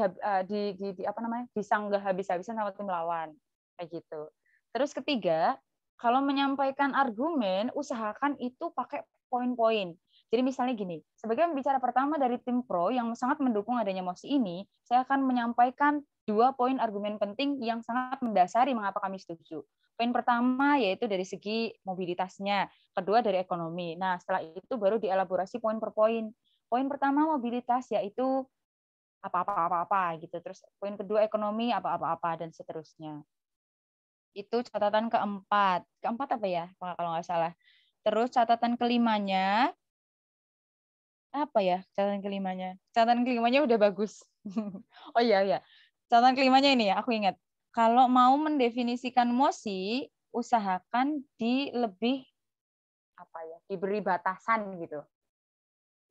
di apa namanya? Disanggah habis-habisan sama tim lawan. Kayak gitu. Terus ketiga, kalau menyampaikan argumen, usahakan itu pakai poin-poin. Jadi misalnya gini, sebagai pembicara pertama dari tim pro yang sangat mendukung adanya mosi ini, saya akan menyampaikan 2 poin argumen penting yang sangat mendasari mengapa kami setuju. Poin pertama yaitu dari segi mobilitasnya, kedua dari ekonomi. Nah, setelah itu baru dielaborasi poin per poin. Poin pertama mobilitas yaitu apa-apa gitu. Terus poin kedua ekonomi apa-apa dan seterusnya. Itu catatan keempat. Keempat apa ya? Kalau nggak salah. Terus catatan kelimanya apa ya catatan kelimanya? Catatan kelimanya udah bagus. Oh iya ya. Catatan kelimanya ini ya, aku ingat. Kalau mau mendefinisikan mosi, usahakan lebih apa ya? Diberi batasan gitu.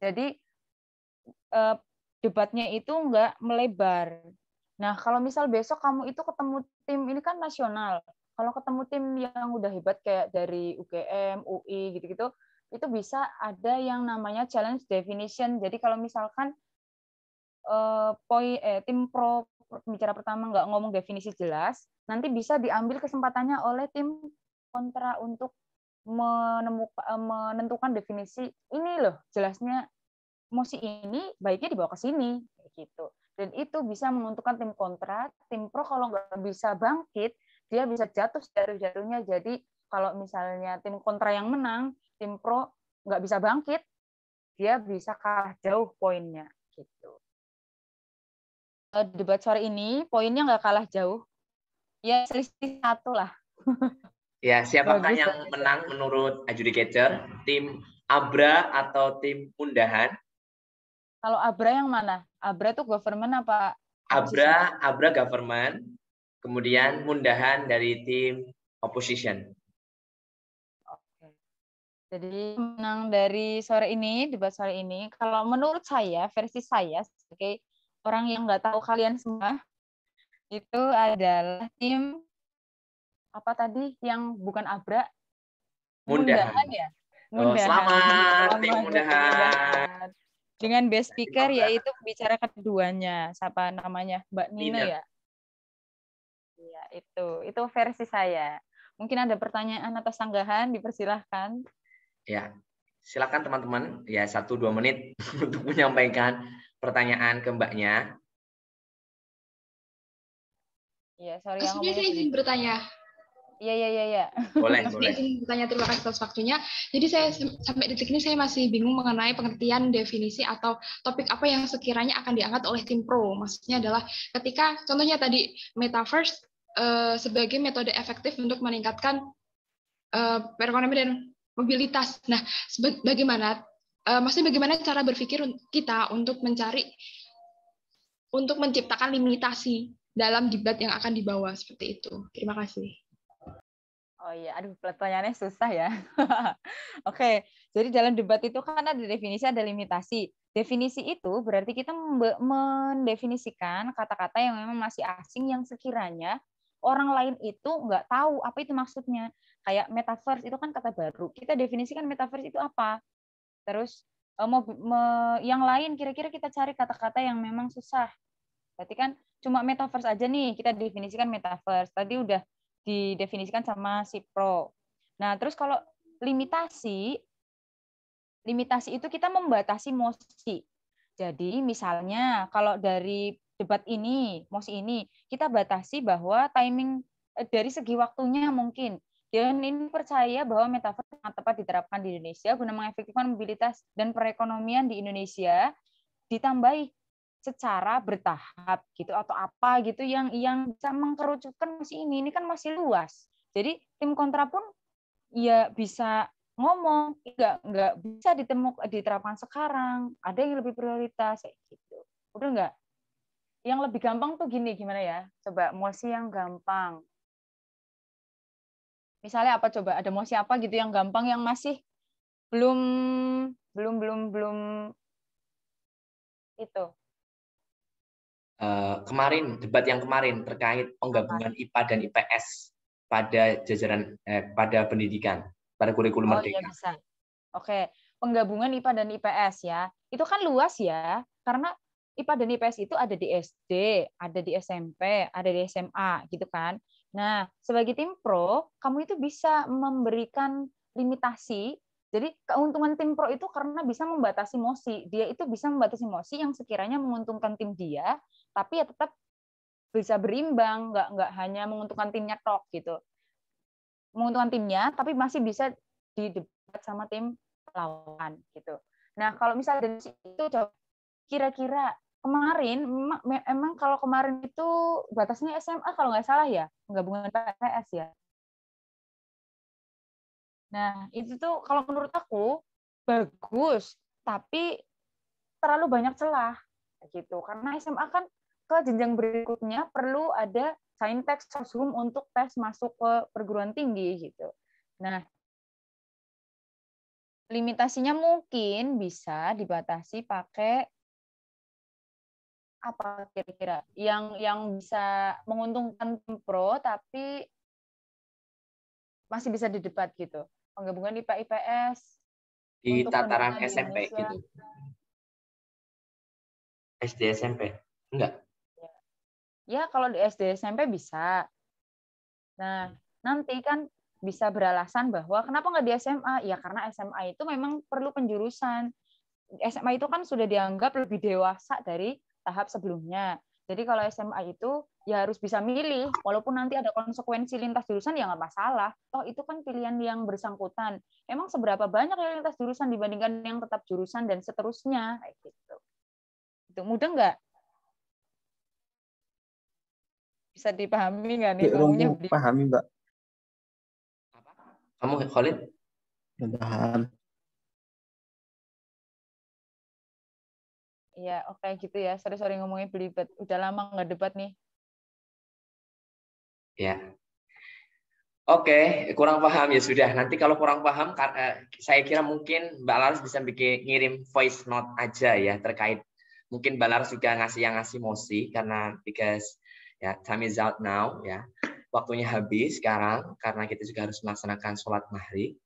Jadi debatnya itu enggak melebar. Nah, kalau misal besok kamu itu ketemu tim ini kan nasional. Kalau ketemu tim yang udah hebat kayak dari UGM, UI gitu-gitu, itu bisa ada yang namanya challenge definition. Jadi kalau misalkan tim pro bicara pertama nggak ngomong definisi jelas, nanti bisa diambil kesempatannya oleh tim kontra untuk menentukan definisi ini loh jelasnya mosi ini baiknya dibawa ke sini kayak gitu. Dan itu bisa menguntungkan tim kontra, tim pro kalau nggak bisa bangkit, dia bisa jatuh jatuh-jatuhnya. Jadi kalau misalnya tim kontra yang menang, tim pro nggak bisa bangkit, dia bisa kalah jauh poinnya gitu. Debat sore ini poinnya nggak kalah jauh, ya selisih 1 lah. Ya, siapakah Bagus, yang menang menurut adjudicator? Tim Abra atau tim Undahan? Kalau Abra yang mana? Abra tuh government apa? Abra government, kemudian Mundahan dari tim opposition. Oke. Jadi menang dari sore ini, debat sore ini, kalau menurut saya, versi saya sebagai orang yang nggak tahu kalian semua, itu adalah tim apa tadi yang bukan Abra? Mundahan ya? Selamat tim Mundahan. Dengan best speaker yaitu bicara keduanya, siapa namanya? Mbak Nina ya? Iya, itu versi saya. Mungkin ada pertanyaan atau sanggahan, dipersilahkan. Ya, silakan teman-teman. Ya, 1-2 menit untuk menyampaikan pertanyaan ke mbaknya. Iya, sorry Mas, saya izin bertanya. Iya. Boleh. Izin bertanya, terima kasih atas waktunya. Jadi saya sampai detik ini saya masih bingung mengenai pengertian definisi atau topik apa yang sekiranya akan diangkat oleh tim pro. Maksudnya adalah ketika contohnya tadi metaverse sebagai metode efektif untuk meningkatkan perekonomian dan mobilitas. Nah, bagaimana cara berpikir kita untuk menciptakan limitasi dalam debat yang akan dibawa seperti itu. Terima kasih. Oh iya, aduh pertanyaannya susah ya. Oke, jadi dalam debat itu kan ada definisi, ada limitasi. Definisi itu berarti kita mendefinisikan kata-kata yang memang masih asing yang sekiranya orang lain itu nggak tahu apa itu maksudnya. Kayak metaverse itu kan kata baru. Kita definisikan metaverse itu apa. Terus yang lain kira-kira kita cari kata-kata yang memang susah. Berarti kan cuma metaverse aja nih, kita definisikan metaverse. Tadi udah didefinisikan sama si pro. Nah, terus kalau limitasi itu kita membatasi mosi. Jadi misalnya kalau dari debat ini, mosi ini, kita batasi bahwa timing dari segi waktunya mungkin. Dan ini percaya bahwa metaverse sangat tepat diterapkan di Indonesia guna mengefektifkan mobilitas dan perekonomian di Indonesia, ditambahi secara bertahap gitu atau apa gitu yang bisa mengkerucutkan masih ini kan masih luas. Jadi tim kontra pun ya bisa ngomong nggak bisa diterapkan sekarang, ada yang lebih prioritas kayak gitu. Udah nggak? Yang lebih gampang tuh gini, gimana ya? Coba mosi yang gampang. Misalnya apa coba? Ada mosi apa gitu yang gampang yang masih belum itu. Kemarin debat yang kemarin terkait penggabungan IPA dan IPS pada jajaran pada pendidikan, pada kurikulum Oh merdeka. iya bisa. Oke, penggabungan IPA dan IPS ya. Itu kan luas ya, karena IPA dan IPS itu ada di SD, ada di SMP, ada di SMA gitu kan. Nah, sebagai tim pro, kamu itu bisa memberikan limitasi. Jadi keuntungan tim pro itu karena bisa membatasi mosi. Dia itu bisa membatasi mosi yang sekiranya menguntungkan tim dia, tapi ya tetap bisa berimbang, nggak hanya menguntungkan timnya tok gitu. Menguntungkan timnya, tapi masih bisa didebat sama tim lawan gitu. Nah, kalau misalnya dari situ kira-kira kemarin emang kalau kemarin itu batasnya SMA kalau nggak salah ya, penggabungan PPS ya. Nah, itu tuh kalau menurut aku bagus, tapi terlalu banyak celah gitu. Karena SMA kan ke jenjang berikutnya perlu ada saintek sosum untuk tes masuk ke perguruan tinggi gitu. Nah, limitasinya mungkin bisa dibatasi pakai apa kira-kira yang bisa menguntungkan tim pro tapi masih bisa didebat gitu. Penggabungan IPA IPS Di untuk tataran pendidikan di SMP Indonesia. gitu. SD SMP. Enggak. Ya, kalau di SD SMP bisa. Nah, nanti kan bisa beralasan bahwa kenapa nggak di SMA? Ya karena SMA itu memang perlu penjurusan. SMA itu kan sudah dianggap lebih dewasa dari tahap sebelumnya. Jadi kalau SMA itu ya harus bisa milih, walaupun nanti ada konsekuensi lintas jurusan ya nggak masalah. Toh itu kan pilihan yang bersangkutan. Emang seberapa banyak yang lintas jurusan dibandingkan yang tetap jurusan dan seterusnya, kayak gitu. Itu mudah nggak? Bisa dipahami nggak nih ngomongnya? Pahami, Mbak. Kamu Khalid? Paham. Iya, oke gitu ya. Sorry ngomongnya belibet. Udah lama nggak debat nih. Ya. Oke, kurang paham ya sudah. Nanti kalau kurang paham, saya kira mungkin Mbak Laras bisa ngirim voice note aja ya terkait. Mungkin Mbak Laras juga ngasih mosi karena because ya time is out now ya. Waktunya habis sekarang karena kita juga harus melaksanakan sholat maghrib.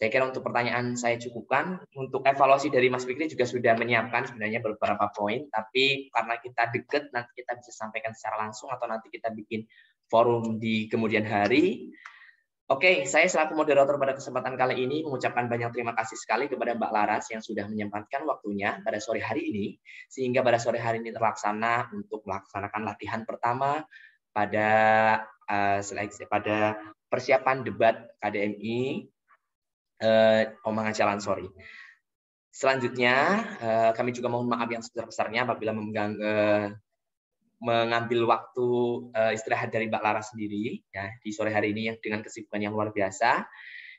Saya kira untuk pertanyaan saya cukupkan. Untuk evaluasi dari Mas Fikri juga sudah menyiapkan sebenarnya beberapa poin, tapi karena kita deket, nanti kita bisa sampaikan secara langsung atau nanti kita bikin forum di kemudian hari. Oke, saya selaku moderator pada kesempatan kali ini mengucapkan banyak terima kasih sekali kepada Mbak Laras yang sudah menyempatkan waktunya pada sore hari ini, sehingga pada sore hari ini terlaksana untuk melaksanakan latihan pertama pada persiapan debat KDMI Omangan Jalan, sorry. Selanjutnya, kami juga mohon maaf yang sebesar-besarnya apabila mengambil waktu istirahat dari Mbak Lara sendiri ya di sore hari ini yang dengan kesibukan yang luar biasa.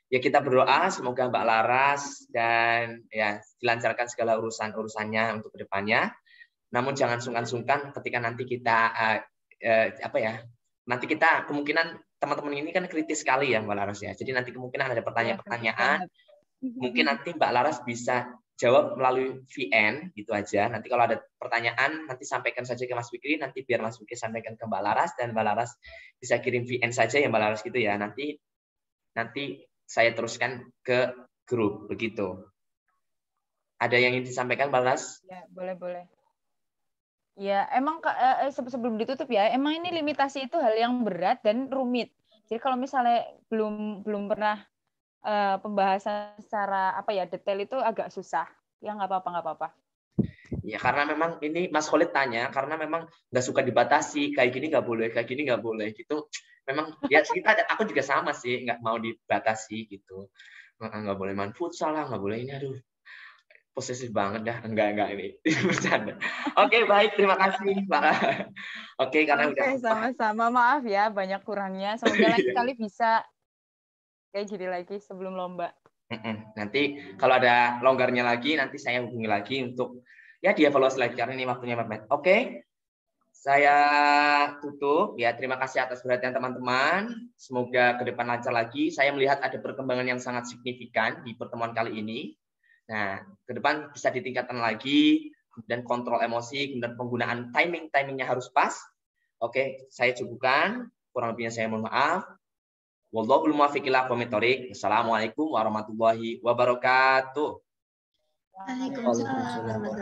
Ya kita berdoa semoga Mbak Laras dan ya dilancarkan segala urusannya untuk kedepannya. Namun jangan sungkan-sungkan ketika nanti kita nanti kita kemungkinan teman-teman ini kan kritis sekali ya Mbak Laras ya. Jadi nanti kemungkinan ada pertanyaan-pertanyaan. Mungkin nanti Mbak Laras bisa jawab melalui VN gitu aja. Nanti kalau ada pertanyaan nanti sampaikan saja ke Mas Fikri, nanti biar Mas Fikri sampaikan ke Mbak Laras dan Mbak Laras bisa kirim VN saja ya Mbak Laras gitu ya. Nanti saya teruskan ke grup begitu. Ada yang ingin disampaikan Mbak Laras? Ya, boleh. Ya, emang sebelum ditutup ya, emang ini limitasi itu hal yang berat dan rumit. Jadi kalau misalnya belum pernah pembahasan secara detail itu agak susah. Ya nggak apa-apa. Ya karena memang ini Mas Khalid tanya karena memang nggak suka dibatasi kayak gini nggak boleh gitu. Memang ya aku juga sama sih nggak mau dibatasi gitu. Nggak boleh main futsal lah, nggak boleh ini, aduh posesif banget dah. Enggak ini bercanda. Oke, baik, terima kasih Pak. Oke, karena udah sama-sama, maaf ya banyak kurangnya. Semoga lain kali bisa kayak gini lagi sebelum lomba. Nanti kalau ada longgarnya lagi nanti saya hubungi lagi untuk ya dievaluasi lagi karena ini waktunya mepet. Oke. Saya tutup ya. Terima kasih atas perhatian teman-teman. Semoga ke depan lancar lagi. Saya melihat ada perkembangan yang sangat signifikan di pertemuan kali ini. Nah, ke depan bisa ditingkatkan lagi, kemudian kontrol emosi, kemudian penggunaan timingnya harus pas. Oke, saya cukupkan. Kurang lebihnya saya mohon maaf. Wallahul muwaffiq ila aqwamit thoriq. Wassalamualaikum warahmatullahi wabarakatuh. Waalaikumsalam warahmatullahi wabarakatuh.